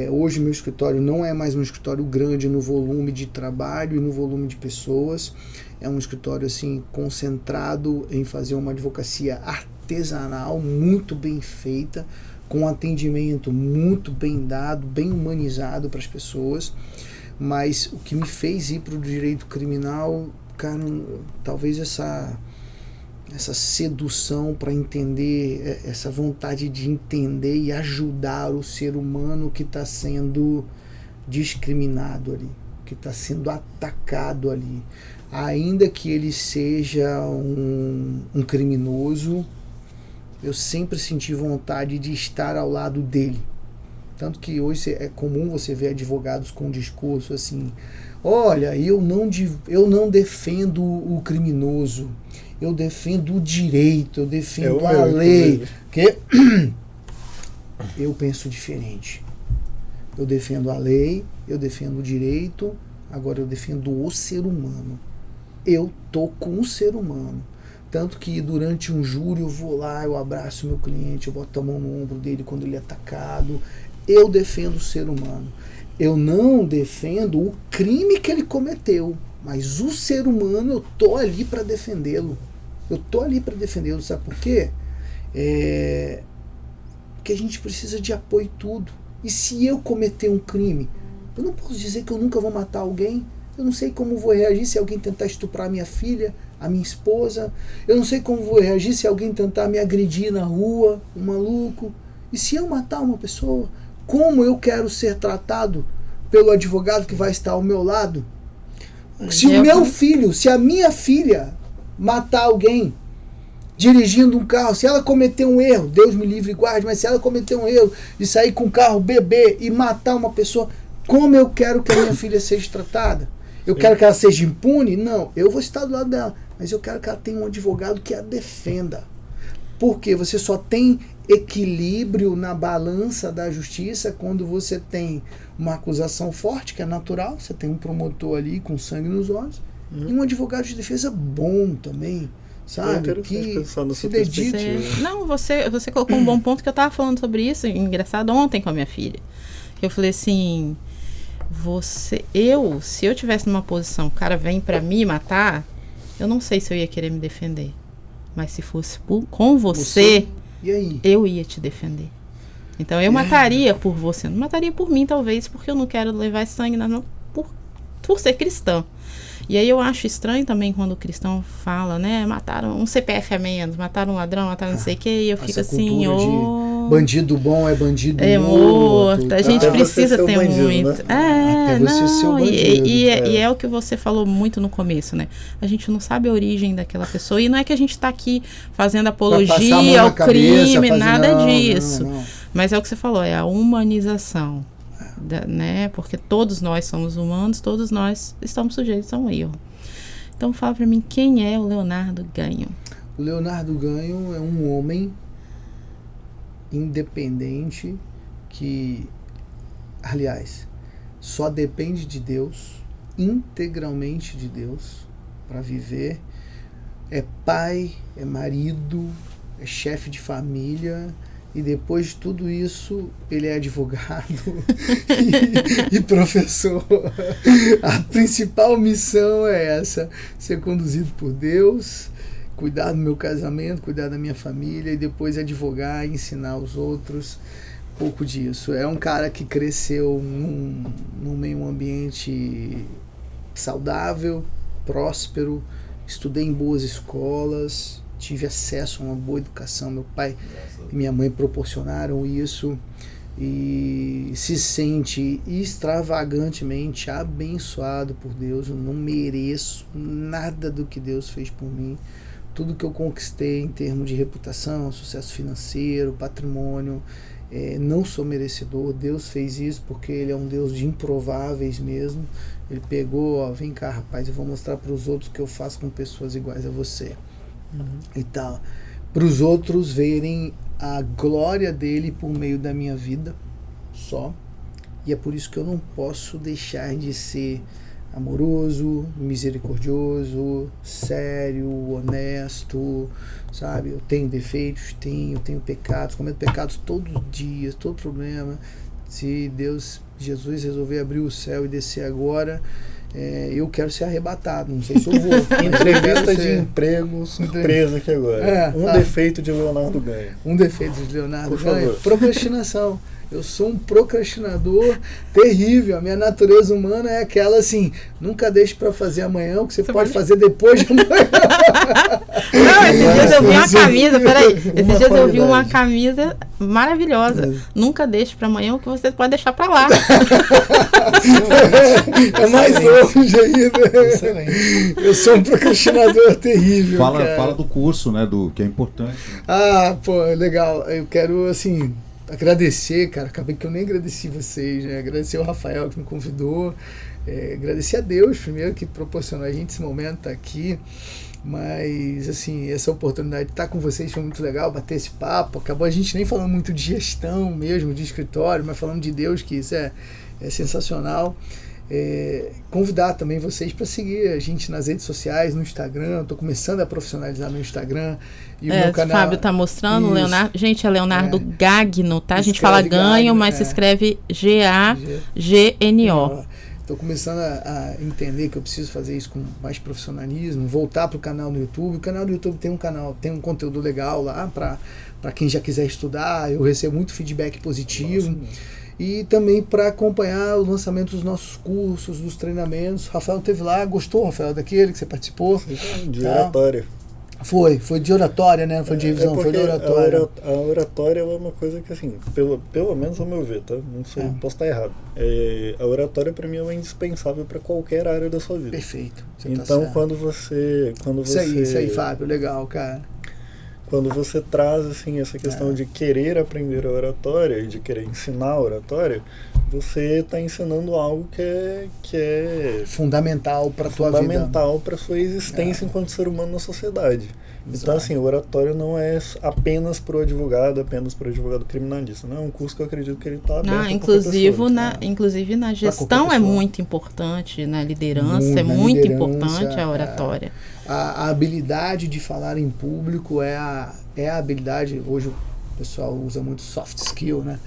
Hoje meu escritório não é mais um escritório grande no volume de trabalho e no volume de pessoas. É um escritório assim concentrado em fazer uma advocacia artesanal, muito bem feita, com atendimento muito bem dado, bem humanizado para as pessoas. Mas o que me fez ir para o direito criminal, cara, talvez essa sedução para entender, essa vontade de entender e ajudar o ser humano que está sendo discriminado ali. que está sendo atacado ali. Ainda que ele seja um criminoso, eu sempre senti vontade de estar ao lado dele. Tanto que hoje é comum você ver advogados com discurso assim: olha, eu não defendo o criminoso, eu defendo o direito, eu defendo a lei. Porque eu penso diferente. Eu defendo a lei, eu defendo o direito, agora eu defendo o ser humano. Eu tô com o ser humano. Tanto que durante um júri eu vou lá, eu abraço meu cliente, eu boto a mão no ombro dele quando ele é atacado. Eu defendo o ser humano. Eu não defendo o crime que ele cometeu, mas o ser humano eu tô ali para defendê-lo. Eu tô ali para defendê-lo, sabe por quê? Porque a gente precisa de apoio em tudo. E se eu cometer um crime, eu não posso dizer que eu nunca vou matar alguém. Eu não sei como vou reagir se alguém tentar estuprar minha filha, a minha esposa. Eu não sei como vou reagir se alguém tentar me agredir na rua, um maluco. E se eu matar uma pessoa, como eu quero ser tratado pelo advogado que vai estar ao meu lado? Se o meu filho, se a minha filha matar alguém dirigindo um carro, se ela cometer um erro, Deus me livre e guarde, mas se ela cometer um erro de sair com um carro, beber e matar uma pessoa, como eu quero que a minha filha seja tratada? Eu quero que ela seja impune? Não, eu vou estar do lado dela, mas eu quero que ela tenha um advogado que a defenda. Porque você só tem equilíbrio na balança da justiça quando você tem uma acusação forte, que é natural, você tem um promotor ali com sangue nos olhos, e um advogado de defesa bom também, sabe? Que se dedique. Não, você colocou um bom ponto, que eu estava falando sobre isso, engraçado, ontem com a minha filha. Eu falei assim, se eu tivesse numa posição, o cara vem pra me matar, eu não sei se eu ia querer me defender. Mas se fosse com você, e aí? Eu ia te defender. Então eu mataria por você, não mataria por mim talvez, porque eu não quero levar sangue por ser cristã. E aí eu acho estranho também quando o cristão fala, né, mataram um CPF a menos, mataram um ladrão, mataram não sei o que, e eu fico assim, bandido bom é bandido morto. A gente precisa ter bandido, muito. Né? Até você ser o bandido. E é o que você falou muito no começo, né? A gente não sabe a origem daquela pessoa. E não é que a gente está aqui fazendo apologia ao crime, nada disso. Não. Mas é o que você falou, é a humanização. Né? Porque todos nós somos humanos, todos nós estamos sujeitos a um erro. Então fala para mim, quem é o Leonardo Ganho? O Leonardo Ganho é um homem independente que, aliás, só depende de Deus, integralmente de Deus, para viver. É pai, é marido, é chefe de família, e depois de tudo isso, ele é advogado e professor. A principal missão é essa, ser conduzido por Deus, cuidar do meu casamento, cuidar da minha família e depois advogar e ensinar os outros. Pouco disso. É um cara que cresceu num meio ambiente saudável, próspero, estudei em boas escolas, tive acesso a uma boa educação. Meu pai e minha mãe proporcionaram isso e se sente extravagantemente abençoado por Deus. Eu não mereço nada do que Deus fez por mim. Tudo que eu conquistei em termos de reputação, sucesso financeiro, patrimônio, não sou merecedor. Deus fez isso porque Ele é um Deus de improváveis mesmo. Ele pegou, vem cá rapaz, eu vou mostrar para os outros o que eu faço com pessoas iguais a você. E tal. Para os outros verem a glória dele por meio da minha vida só. E é por isso que eu não posso deixar de ser amoroso, misericordioso, sério, honesto, sabe? Eu tenho defeitos, eu tenho pecados, cometo pecados todos os dias, todo problema. Se Jesus resolver abrir o céu e descer agora, eu quero ser arrebatado, não sei se eu vou. Entrevista de emprego, surpresa aqui agora. Defeito de Leonardo Ganho. Um defeito de Leonardo Ganho. Procrastinação. Eu sou um procrastinador terrível. A minha natureza humana é aquela assim, nunca deixe para fazer amanhã o que você pode fazer depois de amanhã. Não, Esses dias eu vi uma camisa, peraí. Esses dias eu vi uma camisa maravilhosa. Nunca deixe pra amanhã o que você pode deixar pra lá. É mais longe ainda. Excelente. Eu sou um procrastinador terrível. Fala do curso, né? Que é importante. Ah, pô, legal. Eu quero, assim, agradecer, cara. Acabei que eu nem agradeci vocês, né? Agradecer o Rafael que me convidou. Agradecer a Deus, primeiro, que proporcionou a gente esse momento tá aqui. Mas, assim, essa oportunidade de estar com vocês foi muito legal, bater esse papo. Acabou a gente nem falando muito de gestão mesmo, de escritório, mas falando de Deus, que isso é sensacional. Convidar também vocês para seguir a gente nas redes sociais, no Instagram. Estou começando a profissionalizar meu Instagram. E o meu canal. O Fábio tá mostrando, Isso. Leonardo. Gente, é Leonardo Gagno, tá? A gente Escreve fala ganho, Gagno, mas se escreve Gagno. Estou começando a entender que eu preciso fazer isso com mais profissionalismo, voltar para o canal no YouTube. O canal do YouTube tem um conteúdo legal lá para quem já quiser estudar. Eu recebo muito feedback positivo. Nossa. E também para acompanhar o lançamento dos nossos cursos, dos treinamentos. Rafael esteve lá, gostou, Rafael, daquele que você participou? De oratória. Foi de oratória, né? Foi de revisão, foi de oratória. A oratória é uma coisa que, assim, pelo menos ao meu ver, tá? Não sei, posso estar errado. A oratória, para mim, é indispensável para qualquer área da sua vida. Perfeito. Então, quando você... Isso aí, Fábio, legal, cara. Quando você traz, assim, essa questão de querer aprender a oratória e de querer ensinar a oratória, você está ensinando algo que é fundamental para a tua vida. Fundamental para a sua existência enquanto ser humano na sociedade. Exato. Então, assim, o oratório não é apenas para o advogado, criminalista. Não é um curso que eu acredito que ele está aberto. Inclusive na gestão é muito importante, na liderança muito importante a oratória. A habilidade de falar em público é a habilidade, hoje o pessoal usa muito soft skill, né?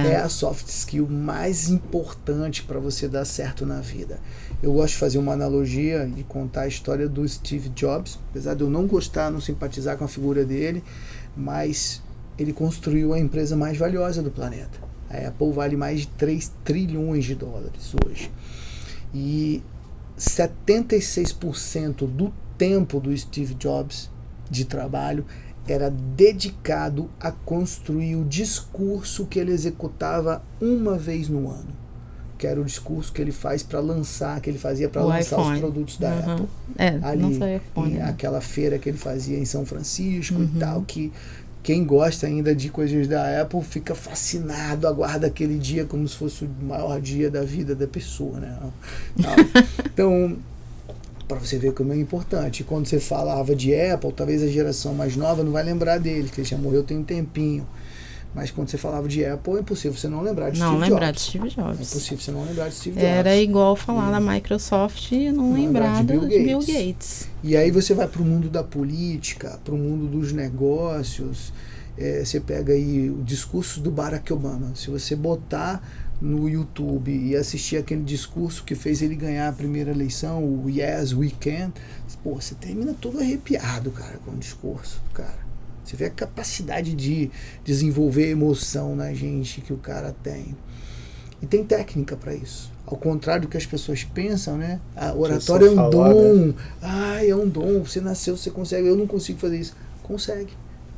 É a soft skill mais importante para você dar certo na vida. Eu gosto de fazer uma analogia e contar a história do Steve Jobs, apesar de eu não gostar, não simpatizar com a figura dele, mas ele construiu a empresa mais valiosa do planeta. A Apple vale mais de 3 trilhões de dólares hoje. E 76% do tempo do Steve Jobs de trabalho era dedicado a construir o discurso que ele executava uma vez no ano, que era o discurso que ele fazia para lançar iPhone. Os produtos da Apple. Ali, aquela feira que ele fazia em São Francisco e tal, que quem gosta ainda de coisas da Apple fica fascinado, aguarda aquele dia como se fosse o maior dia da vida da pessoa, né? Então, para você ver como é importante. E quando você falava de Apple, talvez a geração mais nova não vai lembrar dele, que ele já morreu tem um tempinho. Mas quando você falava de Apple, é impossível você não lembrar de Steve Jobs. Não lembrar de Steve Jobs. É impossível você não lembrar de Steve Jobs. Era igual falar da Microsoft e não lembrar de Bill Gates. E aí você vai para o mundo da política, para o mundo dos negócios. Você pega aí o discurso do Barack Obama. Se você botar no YouTube e assistir aquele discurso que fez ele ganhar a primeira eleição, o Yes, We Can, você termina todo arrepiado, cara, com o discurso do cara. Você vê a capacidade de desenvolver emoção na gente que o cara tem. E tem técnica para isso. Ao contrário do que as pessoas pensam, né? A oratória é um dom. Né? É um dom. Você nasceu, você consegue. Eu não consigo fazer isso. Consegue.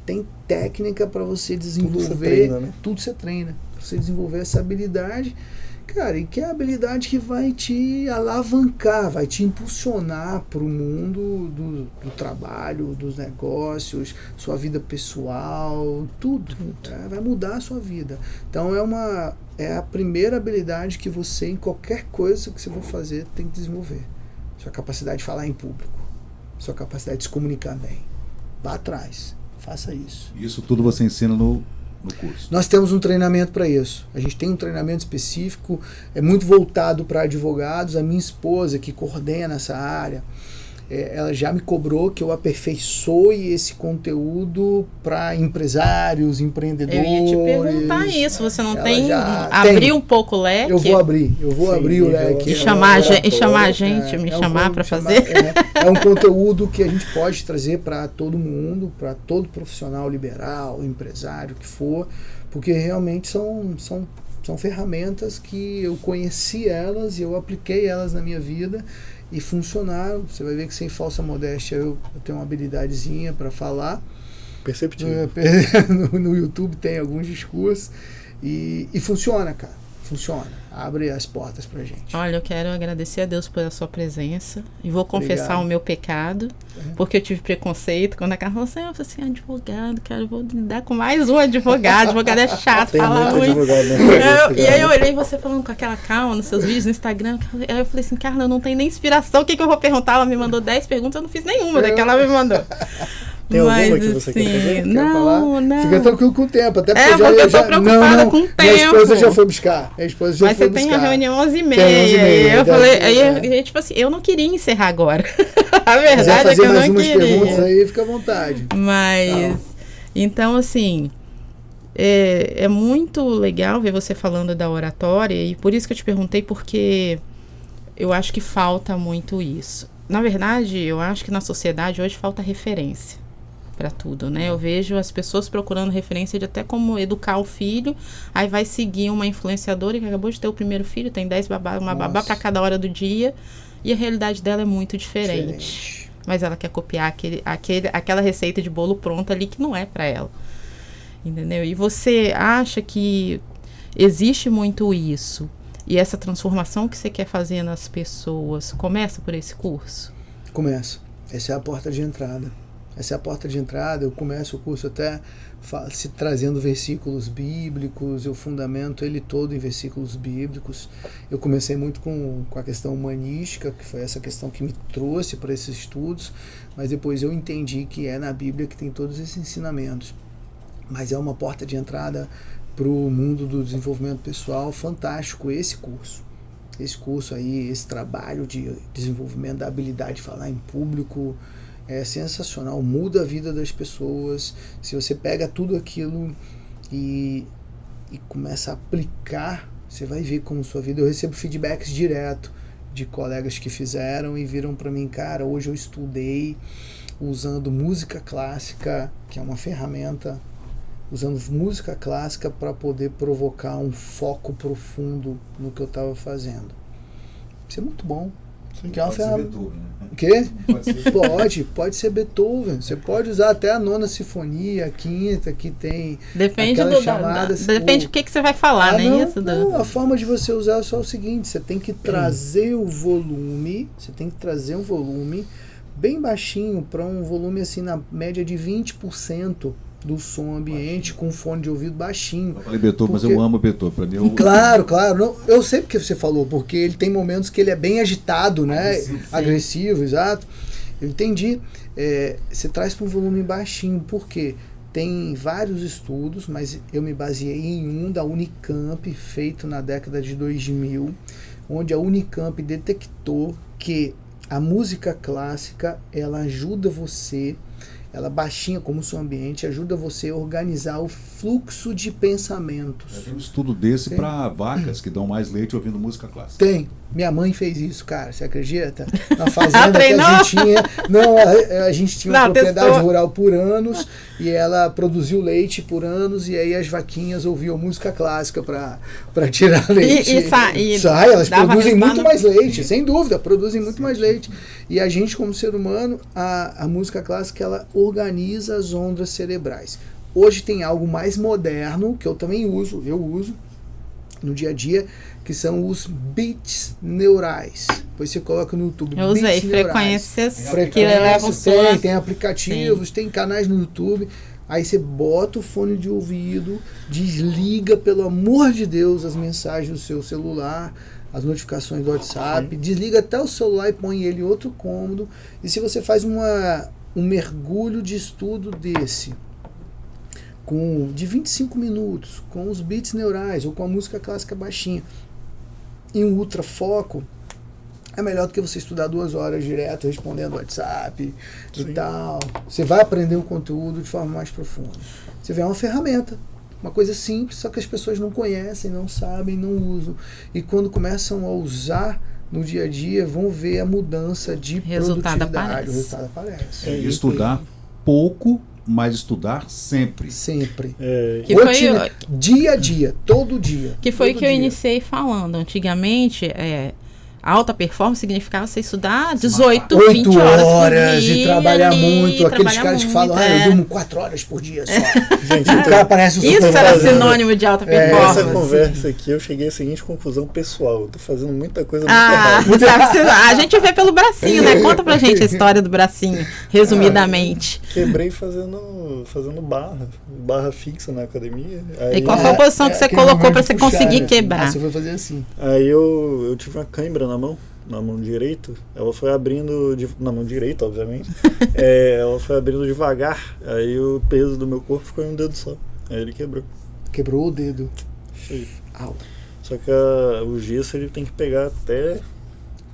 Tem técnica para você desenvolver. Tudo você treina, né? Tudo você treina. Para você desenvolver essa habilidade. Cara, e que é a habilidade que vai te alavancar, vai te impulsionar para o mundo do trabalho, dos negócios, sua vida pessoal, tudo. Vai mudar a sua vida. Então é a primeira habilidade que você, em qualquer coisa que você for fazer, tem que desenvolver. Sua capacidade de falar em público, sua capacidade de se comunicar bem. Vá atrás, faça isso. Isso tudo você ensina no curso. Nós temos um treinamento para isso. A gente tem um treinamento específico, é muito voltado para advogados. A minha esposa, que coordena essa área, ela já me cobrou que eu aperfeiçoe esse conteúdo para empresários, empreendedores. Eu ia te perguntar isso, você não tem abrir um pouco o leque? Eu vou abrir o leque. E chamar a gente, me chamar para fazer? É um conteúdo que a gente pode trazer para todo mundo, para todo profissional liberal, empresário que for, porque realmente são ferramentas que eu conheci elas e eu apliquei elas na minha vida. e funcionaram. Você vai ver que sem falsa modéstia eu tenho uma habilidadezinha para falar. Perceptível. No YouTube tem alguns discursos e funciona, cara. Funciona. Abre as portas pra gente. Olha, eu quero agradecer a Deus pela sua presença e vou confessar Obrigado. o meu pecado, porque eu tive preconceito quando a Carla falou assim, eu falei assim, advogado, cara, eu vou lidar com mais um advogado. Advogado é chato, Tem fala muito muito. advogado, né? E aí eu olhei você falando com aquela calma nos seus vídeos no Instagram. Aí eu falei assim, Carla, eu não tenho nem inspiração. O que eu vou perguntar? Ela me mandou 10 perguntas, eu não fiz nenhuma daquela me mandou. Tem alguma que você quer fazer? Quer Não, falar? não. Fica tranquilo com o tempo. Até porque Porque eu tô preocupada com o tempo. Minha esposa já foi buscar. Minha esposa já Mas foi você tem a buscar. reunião 11h30. Tem 11h30, Eu falei, é. aí, tipo assim, eu não queria encerrar agora. A Se quiser verdade é que fazer eu mais não umas queria. perguntas aí, fica à vontade. Mas, então, assim, é muito legal ver você falando da oratória, e por isso que eu te perguntei, porque eu acho que falta muito isso. Na verdade, eu acho que na sociedade hoje falta referência para tudo, né? Eu vejo as pessoas procurando referência de até como educar o filho, aí vai seguir uma influenciadora que acabou de ter o primeiro filho, tem 10 babá, uma babá para cada hora do dia, e a realidade dela é muito diferente. Mas ela quer copiar aquela receita de bolo pronta ali que não é para ela. Entendeu? E você acha que existe muito isso, e essa transformação que você quer fazer nas pessoas começa por esse curso? Começa. Essa é a porta de entrada. Essa é a porta de entrada. Eu começo o curso até trazendo versículos bíblicos, eu fundamento ele todo em versículos bíblicos. Eu comecei muito com a questão humanística, que foi essa questão que me trouxe para esses estudos, mas depois eu entendi que é na Bíblia que tem todos esses ensinamentos. Mas é uma porta de entrada para o mundo do desenvolvimento pessoal fantástico esse curso. Esse curso aí, esse trabalho de desenvolvimento da habilidade de falar em público, é sensacional, muda a vida das pessoas. Se você pega tudo aquilo e começa a aplicar, você vai ver como sua vida... Eu recebo feedbacks direto de colegas que fizeram e viram para mim, cara, hoje eu estudei usando música clássica, que é uma ferramenta, usando música clássica para poder provocar um foco profundo no que eu estava fazendo. Isso é muito bom. Que é uma ferramenta. O quê? Pode ser Beethoven. Você pode usar até a 9ª sinfonia, a 5ª, que tem depende aquelas chamadas. Depende do que você vai falar, né? Não, a forma de você usar é só o seguinte: você tem que trazer o volume, você tem que trazer um volume bem baixinho para um volume assim na média de 20% do som ambiente, com fone de ouvido baixinho. Eu falei Beethoven, mas eu amo Beethoven. Pra mim, Claro. Não, eu sei porque você falou, porque ele tem momentos que ele é bem agitado, né? Agressivo, exato. Eu entendi. Você traz para um volume baixinho, por quê? Tem vários estudos, mas eu me baseei em um da Unicamp, feito na década de 2000, onde a Unicamp detectou que a música clássica, ela ajuda você, ela baixinha como o seu ambiente, ajuda você a organizar o fluxo de pensamentos. Tem um estudo desse para vacas que dão mais leite ouvindo música clássica. Tem. Minha mãe fez isso, cara. Você acredita? Na fazenda que a gente tinha... Não, a gente tinha uma propriedade rural por anos e ela produziu leite por anos e aí as vaquinhas ouviam música clássica para tirar leite. Elas produzem muito mais leite, sem dúvida, produzem muito mais leite. E a gente, como ser humano, a música clássica, ela organiza as ondas cerebrais. Hoje tem algo mais moderno, que eu também uso no dia a dia, que são os beats neurais. Depois você coloca no YouTube. Eu usei frequências que levam tem aplicativos, tem canais no YouTube. Aí você bota o fone de ouvido, desliga, pelo amor de Deus, as mensagens do seu celular, as notificações do WhatsApp, desliga até o celular e põe ele em outro cômodo. E se você faz um mergulho de estudo desse, de 25 minutos, com os beats neurais ou com a música clássica baixinha, em um ultrafoco, é melhor do que você estudar 2 horas direto respondendo WhatsApp e tal. Você vai aprender o conteúdo de forma mais profunda. Você vê, é uma ferramenta, uma coisa simples, só que as pessoas não conhecem, não sabem, não usam. E quando começam a usar no dia a dia, vão ver a mudança de produtividade. O resultado aparece. Estudar pouco, mas estudar sempre. Sempre. Dia a dia, todo dia. Que foi o que eu iniciei falando. Antigamente, A alta performance significava você estudar 18, 8 20 horas por horas dia e trabalhar ali, muito. Aqueles trabalhar caras que muito, falam, eu durmo 4 horas por dia só. Gente, O cara parece um Isso era super sinônimo de alta Essa performance. conversa aqui, eu cheguei à seguinte conclusão pessoal. Eu tô fazendo muita coisa muito Ah, errada. a gente vê pelo bracinho, né? Conta pra gente a história do bracinho, resumidamente. Quebrei fazendo barra fixa na academia. E qual foi a posição que você aquele colocou momento pra de você puxar, conseguir né? quebrar? Ah, você foi fazer assim. Aí eu tive uma cãibra na mão direita. Ela foi abrindo, na mão direita, obviamente. Ela foi abrindo devagar. Aí o peso do meu corpo ficou em um dedo só. Aí ele quebrou. Quebrou o dedo. Feio. Au. Só que o gesso ele tem que pegar até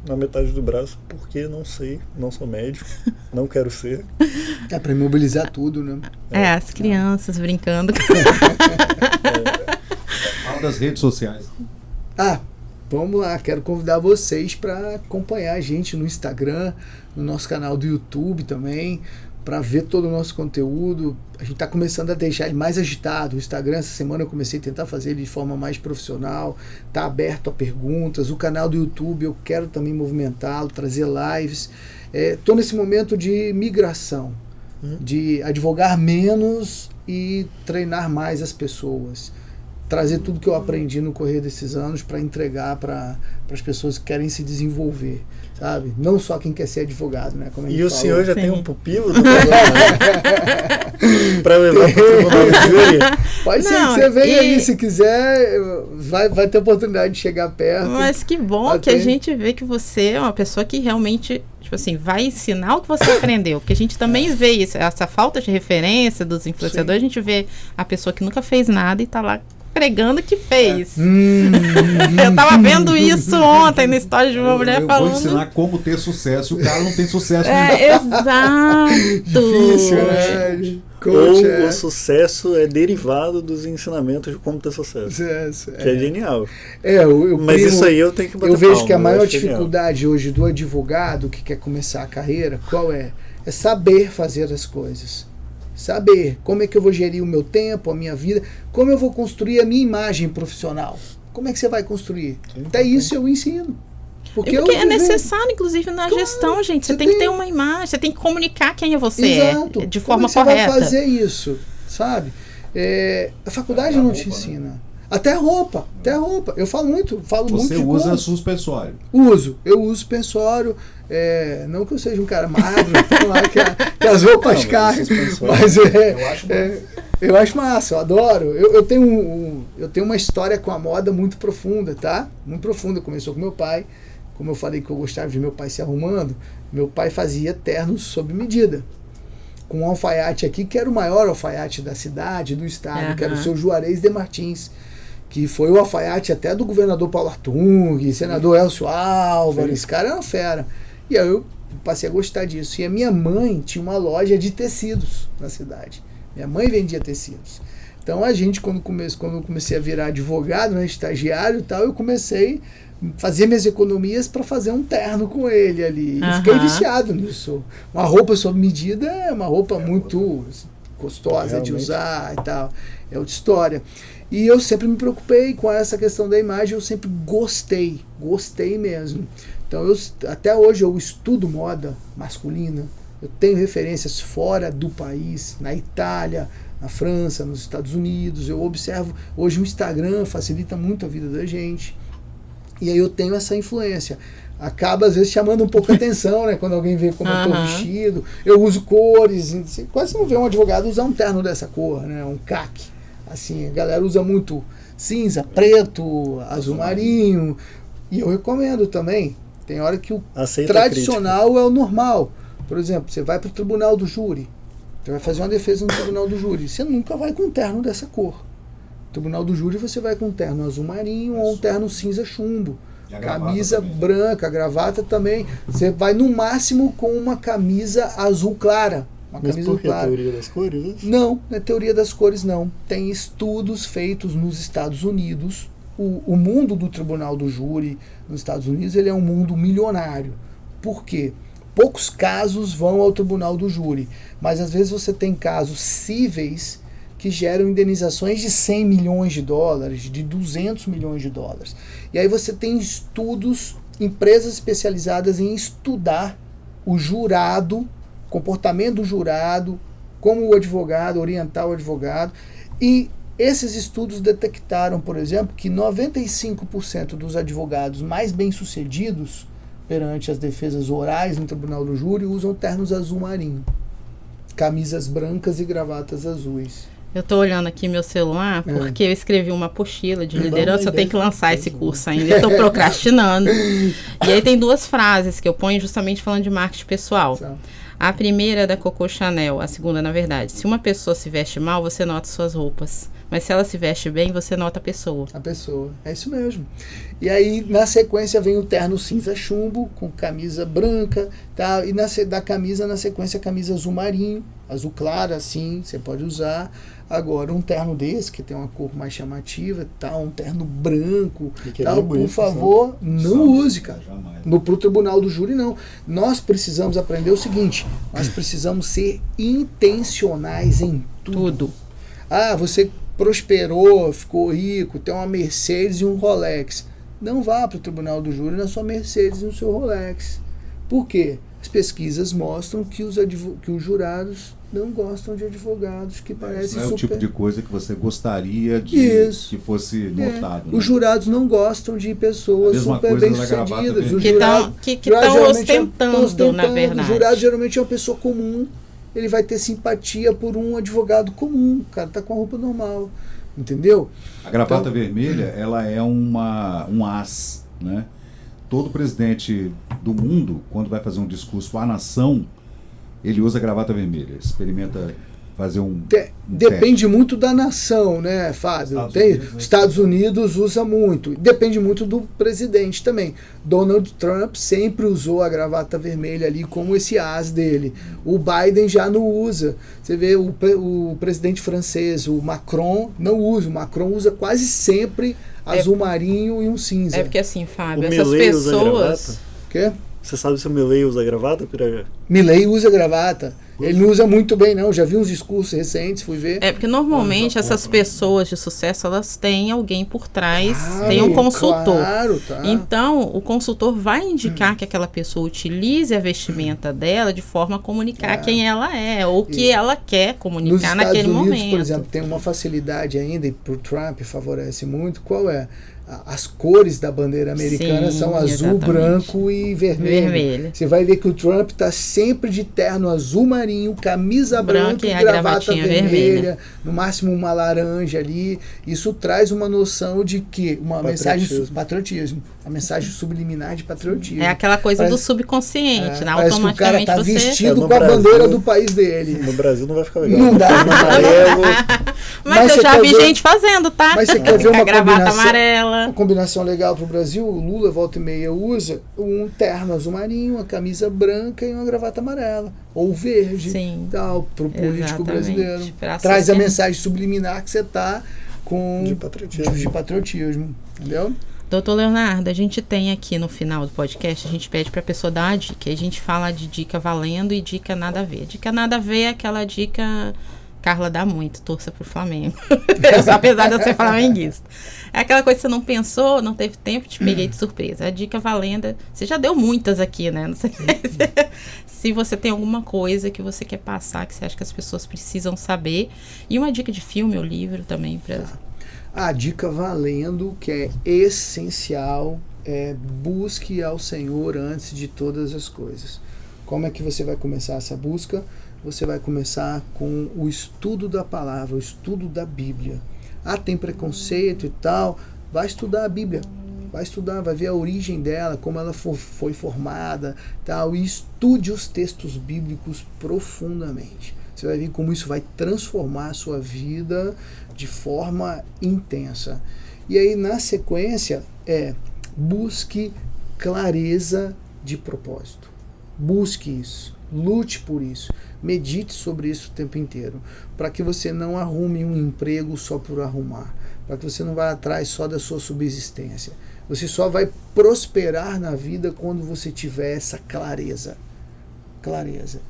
na metade do braço, porque não sei, não sou médico, não quero ser. É pra imobilizar tudo, né? As crianças brincando. Fala das redes sociais. Vamos lá, quero convidar vocês para acompanhar a gente no Instagram, no nosso canal do YouTube também, para ver todo o nosso conteúdo. A gente está começando a deixar ele mais agitado. O Instagram, essa semana eu comecei a tentar fazer ele de forma mais profissional, está aberto a perguntas. O canal do YouTube eu quero também movimentá-lo, trazer lives. Estou nesse momento de migração, de advogar menos e treinar mais as pessoas. Trazer tudo que eu aprendi no correr desses anos para entregar para as pessoas que querem se desenvolver, sabe? Não só quem quer ser advogado, né? Como a gente E o falou. senhor já Sim. tem um pupilo do para levar para o tribunal de júri? Pode ser Não, que você venha e- aí, se quiser, vai ter oportunidade de chegar perto. Mas que bom Até- que a gente vê que você é uma pessoa que realmente, tipo assim, vai ensinar o que você aprendeu. Porque a gente também vê isso, essa falta de referência dos influenciadores. A gente vê a pessoa que nunca fez nada e tá lá pregando que fez. Eu tava vendo isso ontem na história de uma mulher eu falando. vou ensinar como ter sucesso e o cara não tem sucesso nenhum. Exato. Difícil, né? Ou Coach, o sucesso é derivado dos ensinamentos de como ter sucesso. sucesso. Que é genial. Mas Isso aí eu tenho que bater Eu vejo palma, que a eu maior acho genial. dificuldade hoje do advogado que quer começar a carreira, qual é? É saber fazer as coisas. Saber como é que eu vou gerir o meu tempo, a minha vida, como eu vou construir a minha imagem profissional. Como é que você vai construir? Até isso eu ensino. Porque eu é vivo- necessário, inclusive, na Claro, gestão, gente. Você você tem que tem- ter uma imagem, você tem que comunicar quem é você Exato. de Como forma é que você correta. vai fazer isso, sabe? A faculdade não te ensina. Até roupa. Eu falo muito Você de usa como. suspensório. Eu uso suspensório. Não que eu seja um cara magro, então lá que as roupas Não, caem, suspensório, mas eu acho eu acho massa, eu adoro. Eu tenho uma história com a moda muito profunda, tá? Muito profunda. Começou com meu pai. Como eu falei que eu gostava de meu pai se arrumando, meu pai fazia ternos sob medida. Com um alfaiate aqui, que era o maior alfaiate da cidade, do estado, que era o seu Juarez de Martins, que foi o alfaiate até do governador Paulo Artung, senador Elcio Álvares, esse cara era uma fera. E aí eu passei a gostar disso. E a minha mãe tinha uma loja de tecidos na cidade. Minha mãe vendia tecidos. Então a gente, quando eu comecei a virar advogado, né, estagiário e tal, eu comecei a fazer minhas economias para fazer um terno com ele ali. E fiquei viciado nisso. Uma roupa sob medida é uma roupa muito gostosa de usar e tal. É outra história. E eu sempre me preocupei com essa questão da imagem, eu sempre gostei mesmo. Então até hoje eu estudo moda masculina, eu tenho referências fora do país, na Itália, na França, nos Estados Unidos, eu observo, hoje o Instagram facilita muito a vida da gente, e aí eu tenho essa influência. Acaba às vezes chamando um pouco a atenção, né? Quando alguém vê como eu estou vestido, eu uso cores, quase não vê um advogado usar um terno dessa cor, né? Um caque. Assim, a galera usa muito cinza, preto, azul marinho, e eu recomendo também. Tem hora que o tradicional é o normal. Por exemplo, você vai para o tribunal do júri, você vai fazer uma defesa no tribunal do júri, você nunca vai com um terno dessa cor. No tribunal do júri você vai com um terno azul marinho ou um terno cinza chumbo. Camisa branca, gravata também. Você vai no máximo com uma camisa azul clara. Mas por que a teoria das cores? Não é teoria das cores, não. Tem estudos feitos nos Estados Unidos. O mundo do tribunal do júri nos Estados Unidos ele é um mundo milionário. Por quê? Poucos casos vão ao tribunal do júri, mas às vezes você tem casos cíveis que geram indenizações de 100 milhões de dólares, de 200 milhões de dólares. E aí você tem estudos empresas especializadas em estudar o jurado, comportamento do jurado, como o advogado, orientar o advogado. E esses estudos detectaram, por exemplo, que 95% dos advogados mais bem-sucedidos perante as defesas orais no tribunal do júri usam ternos azul marinho, camisas brancas e gravatas azuis. Eu tô olhando aqui meu celular porque eu escrevi uma apostila de liderança, eu tenho que lançar esse curso ainda, eu tô procrastinando. E aí tem 2 frases que eu ponho justamente falando de marketing pessoal. A primeira é da Coco Chanel, a segunda, na verdade. Se uma pessoa se veste mal, você nota suas roupas. Mas se ela se veste bem, você nota a pessoa. A pessoa, é isso mesmo. E aí, na sequência, vem o terno cinza chumbo, com camisa branca, tá? E da camisa, na sequência, a camisa azul marinho, azul clara, assim, você pode usar. Agora, um terno desse, que tem uma cor mais chamativa, tal, um terno branco, tal, por favor, não use, cara. Pro tribunal do júri, não. Nós precisamos aprender o seguinte, nós precisamos ser intencionais em tudo. Ah, você prosperou, ficou rico, tem uma Mercedes e um Rolex. Não vá para o tribunal do júri na sua Mercedes e no seu Rolex. Por quê? As pesquisas mostram que os jurados não gostam de advogados que parecem não é o tipo de coisa que você gostaria de que fosse notado. Os jurados não gostam de pessoas super bem-sucedidas. Que estão ostentando, na verdade. O jurado geralmente é uma pessoa comum. Ele vai ter simpatia por um advogado comum. O cara tá com a roupa normal. Entendeu? A gravata vermelha, ela é um as, né? Todo presidente do mundo, quando vai fazer um discurso à nação, ele usa a gravata vermelha. Experimenta fazer depende teste. muito da nação, né, Fábio? Estados Unidos usa muito. Depende muito do presidente também. Donald Trump sempre usou a gravata vermelha ali como esse as dele. O Biden já não usa. Você vê o presidente francês, o Macron, não usa. O Macron usa quase sempre azul marinho e um cinza. É porque assim, Fábio, essas pessoas... O quê? Você sabe se o Milley usa gravata, Piraja? Milley usa gravata. Ele não usa muito bem, não. Já vi uns discursos recentes, fui ver. É porque normalmente essas pessoas de sucesso, elas têm alguém por trás, tem um consultor. Claro, tá. Então, o consultor vai indicar que aquela pessoa utilize a vestimenta dela de forma a comunicar quem ela é, ou o que ela quer comunicar naquele momento. Nos Estados Unidos, por exemplo, tem uma facilidade ainda, e para o Trump favorece muito, qual é? As cores da bandeira americana são azul, branco e vermelho. Você vai ver que o Trump está sempre de terno azul marinho, camisa branca e gravata vermelha, no máximo uma laranja ali. Isso traz uma noção de que uma mensagem patriotismo, uma mensagem subliminar de patriotismo. É aquela coisa do subconsciente, né? Parece que o cara está vestido com a bandeira do país dele. No Brasil não vai ficar legal. Não dá. Mas eu já vi gente fazendo, tá? Mas você quer ver uma gravata amarela. Uma combinação legal para o Brasil, o Lula volta e meia usa um terno azul marinho, uma camisa branca e uma gravata amarela, ou verde, tal, para o político brasileiro. Traz a mensagem subliminar que você está com de patriotismo, entendeu? Doutor Leonardo, a gente tem aqui no final do podcast, a gente pede para a pessoa dar a dica, a gente fala de dica valendo e dica nada a ver. Dica nada a ver é aquela dica... Carla dá muito, torça pro Flamengo. Apesar de eu ser flamenguista. É aquela coisa que você não pensou, não teve tempo, te peguei de surpresa. A dica valenda, você já deu muitas aqui, né? Não sei se você tem alguma coisa que você quer passar, que você acha que as pessoas precisam saber. E uma dica de filme ou livro também. A dica valendo, que é essencial, é busque ao Senhor antes de todas as coisas. Como é que você vai começar essa busca? Você vai começar com o estudo da palavra, o estudo da Bíblia. Ah, tem preconceito e tal. Vai estudar a Bíblia. Vai estudar, vai ver a origem dela, como ela foi formada, tal. E estude os textos bíblicos profundamente. Você vai ver como isso vai transformar a sua vida de forma intensa. E aí, na sequência, busque clareza de propósito. Busque isso. Lute por isso. Medite sobre isso o tempo inteiro, para que você não arrume um emprego só por arrumar, para que você não vá atrás só da sua subsistência. Você só vai prosperar na vida quando você tiver essa clareza.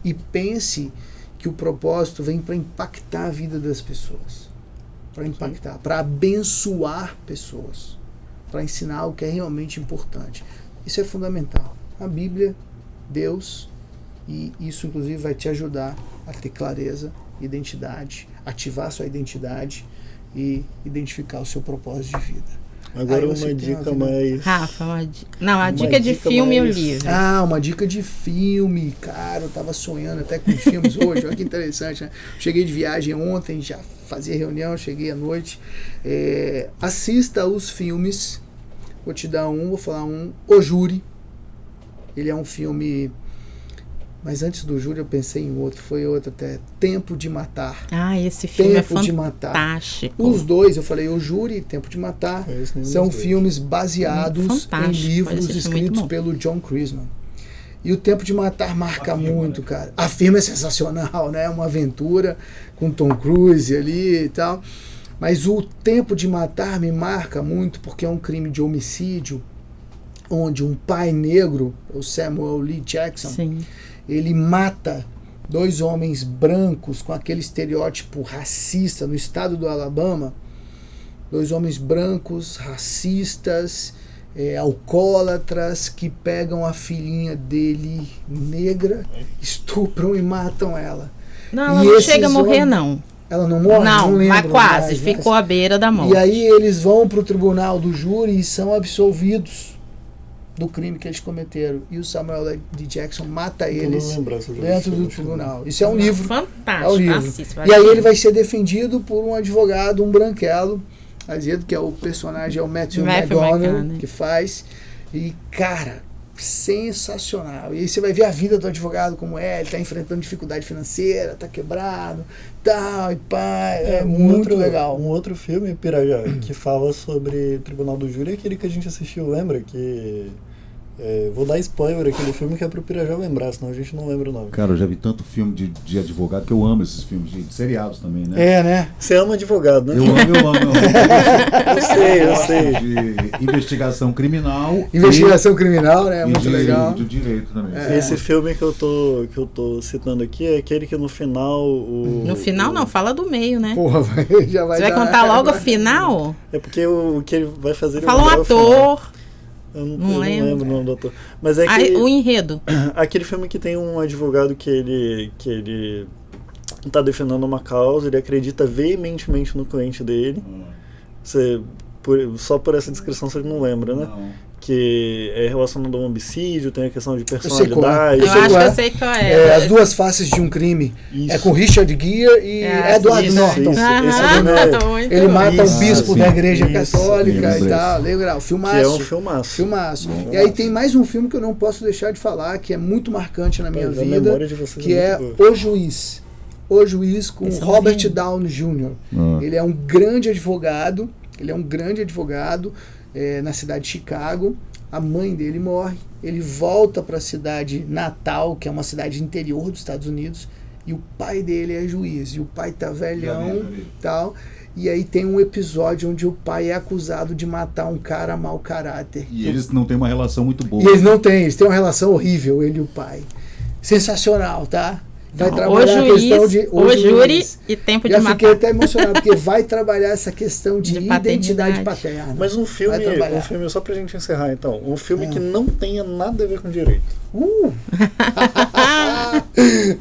E pense que o propósito vem para impactar a vida das pessoas, para abençoar pessoas, para ensinar o que é realmente importante. Isso é fundamental. A Bíblia, Deus, e isso inclusive vai te ajudar a ter clareza, identidade, ativar sua identidade e identificar o seu propósito de vida. Agora Aí uma você tem dica a vida. mais... Rafa, a Uma dica de dica filme mais- ou livro. Uma dica de filme, cara, eu tava sonhando até com filmes hoje, olha que interessante, né? Cheguei de viagem ontem, já fazia reunião, cheguei à noite. Assista os filmes, vou te dar vou falar O Júri. Ele é um filme, mas antes do Júri eu pensei em outro, foi outro até, Tempo de Matar. Esse filme Tempo é de Matar. fantástico. Os dois, eu falei, O Júri e Tempo de Matar, Conheço nenhum são dos dois. filmes baseados em Fantástico, livros parece muito escritos bom. pelo John Crisman. E o Tempo de Matar marca muito, cara. A filme é sensacional, né? Uma aventura com Tom Cruise ali e tal. Mas o Tempo de Matar me marca muito porque é um crime de homicídio onde um pai negro, o Samuel Lee Jackson, Sim. ele mata 2 homens brancos com aquele estereótipo racista no estado do Alabama. 2 homens brancos, racistas, alcoólatras, que pegam a filhinha dele negra, estupram e matam ela. Não, ela E não esses chega a morrer, homens- não. Ela não morre? Não, lembro mas quase. mais, Ficou à beira da morte. E aí eles vão para o tribunal do júri e são absolvidos do crime que eles cometeram. E o Samuel L. Jackson mata eles dentro do tribunal. Isso é um livro. Fantástico. É um livro. Assista, E aí ele vai ser defendido por um advogado, um branquelo, que é o personagem, é o Matthew McConaughey, McConaughey. que faz. E, cara, sensacional. E aí você vai ver a vida do advogado como é, ele tá enfrentando dificuldade financeira, tá quebrado, tal, e pá, é muito legal. Um outro filme, Pirajá, que fala sobre Tribunal do Júri, é aquele que a gente assistiu, lembra? Que... vou dar spoiler, aquele filme que é pro Pirajá lembrar, senão a gente não lembra o nome. Cara, eu já vi tanto filme de advogado que eu amo esses filmes de seriados também, né? É, né? Você ama advogado, né? Eu amo. Eu sei. De investigação criminal. Investigação criminal, né? e Muito de, legal. de direito também. Esse filme que eu tô citando aqui é aquele que no final... No final, não. Fala do meio, né? Porra, já vai Você vai dar- contar logo o final? É porque o que ele vai fazer... ele Fala um lembrar o final. ator. Eu Não não lembro. lembro o nome do ator. Mas é que... O enredo. Aquele filme que tem um advogado que ele tá defendendo uma causa, ele acredita veementemente no cliente dele. Você, só por essa descrição você não lembra, né? Não. Que é relacionado a um homicídio, tem a questão de sei personalidade. Eu sei acho qual que é. eu sei qual é. As duas faces de um crime. Isso. É com Richard Gere e Edward isso, Norton. isso. Aham, Esse filme tô muito Ele mata Isso, um bispo sim. da igreja Isso, católica lembrei. e tal. Legal. Que Filmaço. é um filmaço. Filmaço. Um E aí tem mais um filme que eu não posso deixar de falar, que é muito marcante na minha Mas a vida, memória de vocês que é é muito boa. O Juiz. O Juiz com Esse eu não Robert vi. Downey Jr. Ah. Ele é um grande advogado. Na cidade de Chicago. A mãe dele morre. Ele volta para a cidade natal, que é uma cidade interior dos Estados Unidos. E o pai dele é juiz. E o pai tá velhão Já vi. tal. E aí tem um episódio onde o pai é acusado de matar um cara mau caráter. E eles não têm uma relação muito boa. E eles não têm, eles têm uma relação horrível, ele e o pai. Sensacional, tá? Vai Então, trabalhar a questão de o júri juiz. e tempo de Já fiquei matar. até emocionado, porque vai trabalhar essa questão de De identidade paternidade. paterna. Mas um Vai trabalhar. filme, só pra gente encerrar então, um filme que não tenha nada a ver com direito.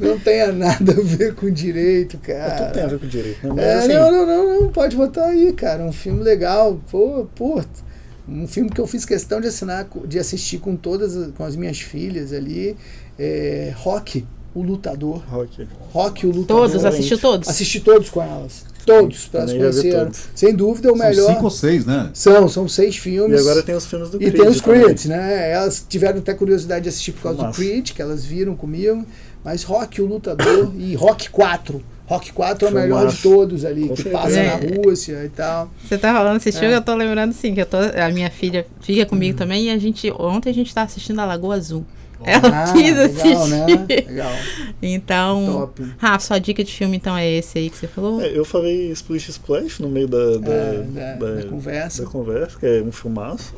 Não tenha nada a ver com direito, cara. Tudo tem a ver com direito, né? Mas assim, Não, pode botar aí, cara. Um filme legal. Pô, um filme que eu fiz questão de assistir com com as minhas filhas ali. Rock, o Lutador. Rock, o Lutador. Todos, assistiu todos? Assisti todos com elas. Todos, para elas Também já vi conheceram. todos. Sem dúvida, o São melhor. 5 ou 6, né? São 6 filmes. E agora tem os filmes do E Creed tem os também. Creed, né? Elas tiveram até curiosidade de assistir por causa Massa. do Creed, que elas viram comigo. Mas Rock, o Lutador e Rock 4. Rock 4 é o melhor de Filmaço. todos ali, Com que certeza. passa na Rússia e tal. Você tá falando desse filme, eu tô lembrando sim, que a minha filha fica comigo também e ontem a gente tá assistindo a Lagoa Azul. Ela quis legal, assistir. né? Legal. Então, Top. Rafa, sua dica de filme então é esse aí que você falou? Eu falei Splish Splash no meio da Conversa. da conversa, que é um filmaço.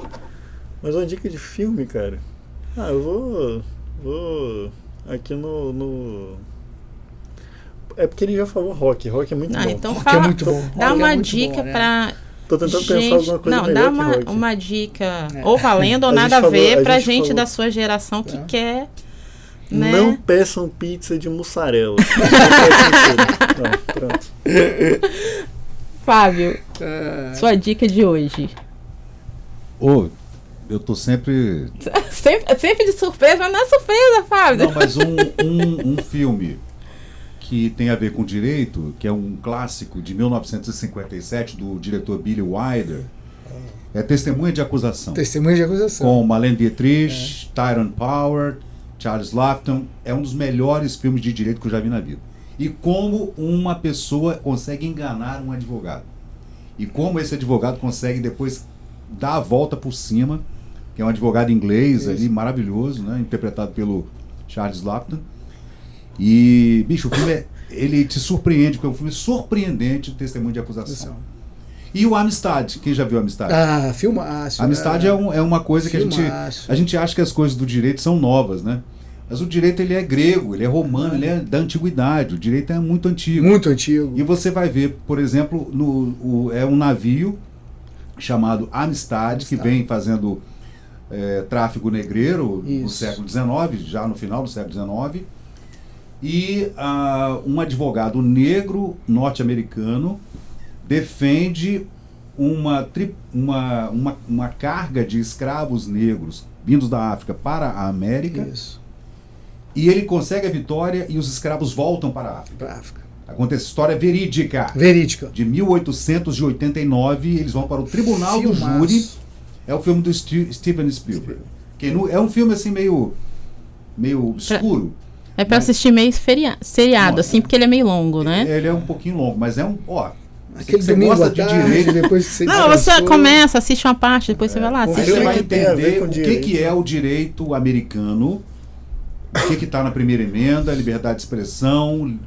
Mas uma dica de filme, cara. Eu vou aqui no... É porque ele já falou Rock. Rock é muito bom. Então Rock é muito bom. dá Rock é uma muito dica bom, né? pra Tô tentando pensar alguma coisa não, melhor dá que rock. uma dica, ou valendo ou A nada gente a ver, falou- a pra gente gente falou- da sua geração que quer, né? Não peçam pizza de mussarela. Não faz sentido. Não, pronto. Fábio, sua dica de hoje. Ô, eu tô sempre. Sempre de surpresa, mas não é surpresa, Fábio. Não, mas um filme que tem a ver com direito, que é um clássico de 1957 do diretor Billy Wilder, é Testemunha de Acusação. Testemunha de acusação. Com Marlene Dietrich, Tyrone Power, Charles Laughton. É um dos melhores filmes de direito que eu já vi na vida. E como uma pessoa consegue enganar um advogado. E como esse advogado consegue depois dar a volta por cima, que é um advogado inglês ali, maravilhoso, né? Interpretado pelo Charles Laughton. E, bicho, o filme ele te surpreende, porque é um filme surpreendente, Testemunho de Acusação. E o Amistade, quem já viu Amistade? Ah, filmaço. Amistade é uma coisa que Filmaço. a gente acha que as coisas do direito são novas, né? Mas o direito ele é grego, ele é romano, ele é da antiguidade. O direito é muito antigo. Muito antigo. E você vai ver, por exemplo, é um navio chamado Amistade, que vem fazendo tráfico negreiro no Isso. século XIX, já no final do século XIX. E um advogado negro norte-americano defende uma carga de escravos negros vindos da África para a América. Isso. E ele consegue a vitória e os escravos voltam para a África. Pra África. Acontece história verídica. Verídica. De 1889, eles vão para o Tribunal do Filmaço. Júri. É o filme do Steven Spielberg. É um filme assim meio obscuro. É pra assistir meio seriado, Nossa. assim, porque ele é meio longo, né? Ele é um pouquinho longo, mas é um... Ó, Aquele você domingo gosta à de tarde, direito, depois que você Não, você descansou. começa, assiste uma parte, depois você vai lá, Um aí assiste. você filme vai que tem a ver entender com o direito. que é o direito americano, o que está na primeira emenda, liberdade de expressão.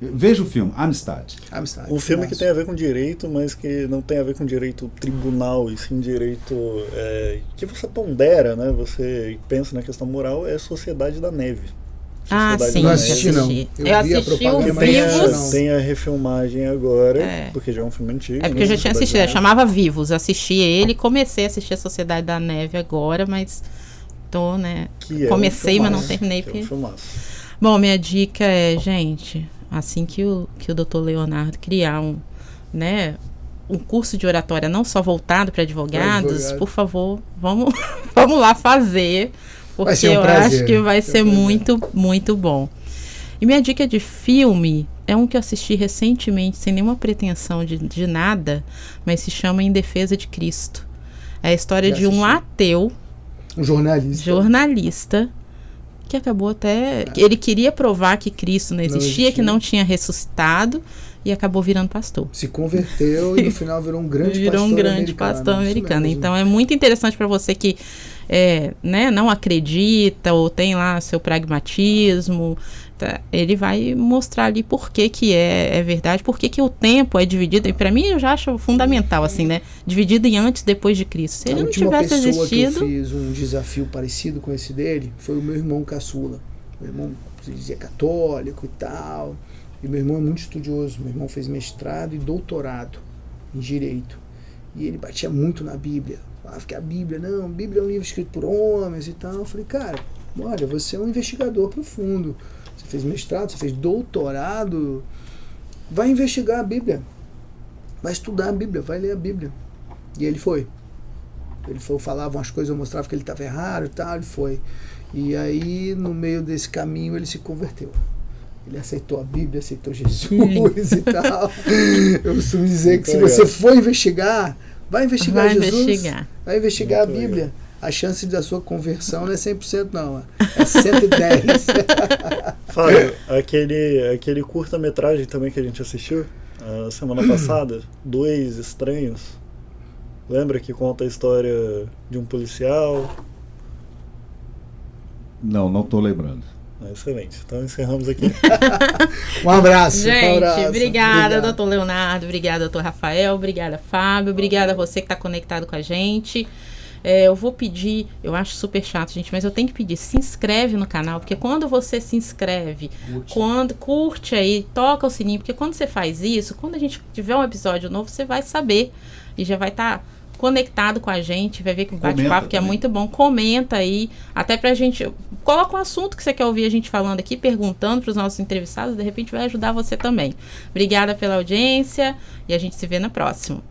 Veja o filme, Amistade. Amistade. Um filme que filmaço. tem a ver com direito, mas que não tem a ver com direito tribunal, e sim direito que você pondera, né? Você pensa na questão moral, é Sociedade da Neve. Ah, Sociedade sim, da Não Neve. assisti, não. Eu vi a assisti o propaganda, Que mas tem não assisti, não. tem a refilmagem agora, É. porque já é um filme antigo. É porque né? eu já tinha Sociedade assistido, da eu Neve. chamava Vivos, assisti ele, comecei a assistir a Sociedade da Neve agora, mas tô, né, Que é comecei, um mas não filmaço, terminei, que é porque... um filmaço. Bom, minha dica é, gente, assim que o Dr. Leonardo criar um curso de oratória não só voltado para advogados, advogado. por favor, vamos lá fazer, porque Vai ser um eu prazer. acho que vai Vai ser ser um prazer. muito, muito bom. E minha dica de filme é um que eu assisti recentemente, sem nenhuma pretensão de nada, mas se chama Em Defesa de Cristo. É a história Já de um assisti. ateu, Um jornalista. que acabou até... Ele queria provar que Cristo não existia, existia. que não tinha ressuscitado, e acabou virando pastor. Se converteu e no final virou um grande Virou pastor um grande americano. pastor Isso americano. mesmo. Então é muito interessante para você que não acredita ou tem lá seu pragmatismo. Tá? Ele vai mostrar ali por que é verdade, por que o tempo é dividido. E para mim eu já acho fundamental, assim, né? Dividido em antes e depois de Cristo. Se A ele não última tivesse pessoa que eu existido. fiz um desafio parecido com esse dele foi o meu irmão caçula. Meu irmão se dizia católico e tal. E meu irmão é muito estudioso. Meu irmão fez mestrado e doutorado em direito. E ele batia muito na Bíblia. Falava que a Bíblia é um livro escrito por homens e tal. Eu falei, cara, olha, você é um investigador profundo. Você fez mestrado, você fez doutorado. Vai investigar a Bíblia. Vai estudar a Bíblia, vai ler a Bíblia. E ele foi. Ele foi, falava umas coisas, eu mostrava que ele estava errado e tal, ele foi. E aí, no meio desse caminho, ele se converteu. Ele aceitou a Bíblia, aceitou Jesus e tal. Eu costumo dizer que se você for investigar, vai investigar Jesus. Vai investigar a Bíblia. A chance da sua conversão não é 100% não, é 110. Fábio, aquele curta-metragem também que a gente assistiu semana passada, Dois Estranhos, lembra que conta a história de um policial? Não tô lembrando. Excelente, então encerramos aqui. Um abraço. Gente, um abraço. obrigada, Obrigado. doutor Leonardo, obrigada, doutor Rafael, obrigada, Fábio, obrigada a você que está conectado com a gente. eu vou pedir, eu acho super chato, gente, mas eu tenho que pedir, se inscreve no canal, porque quando você se inscreve, quando curte aí, toca o sininho, porque quando você faz isso, quando a gente tiver um episódio novo, você vai saber e já vai estar conectado com a gente, vai ver que o bate-papo que é muito bom, comenta aí, até pra gente, coloca um assunto que você quer ouvir a gente falando aqui, perguntando pros nossos entrevistados, de repente vai ajudar você também. Obrigada pela audiência e a gente se vê na próxima.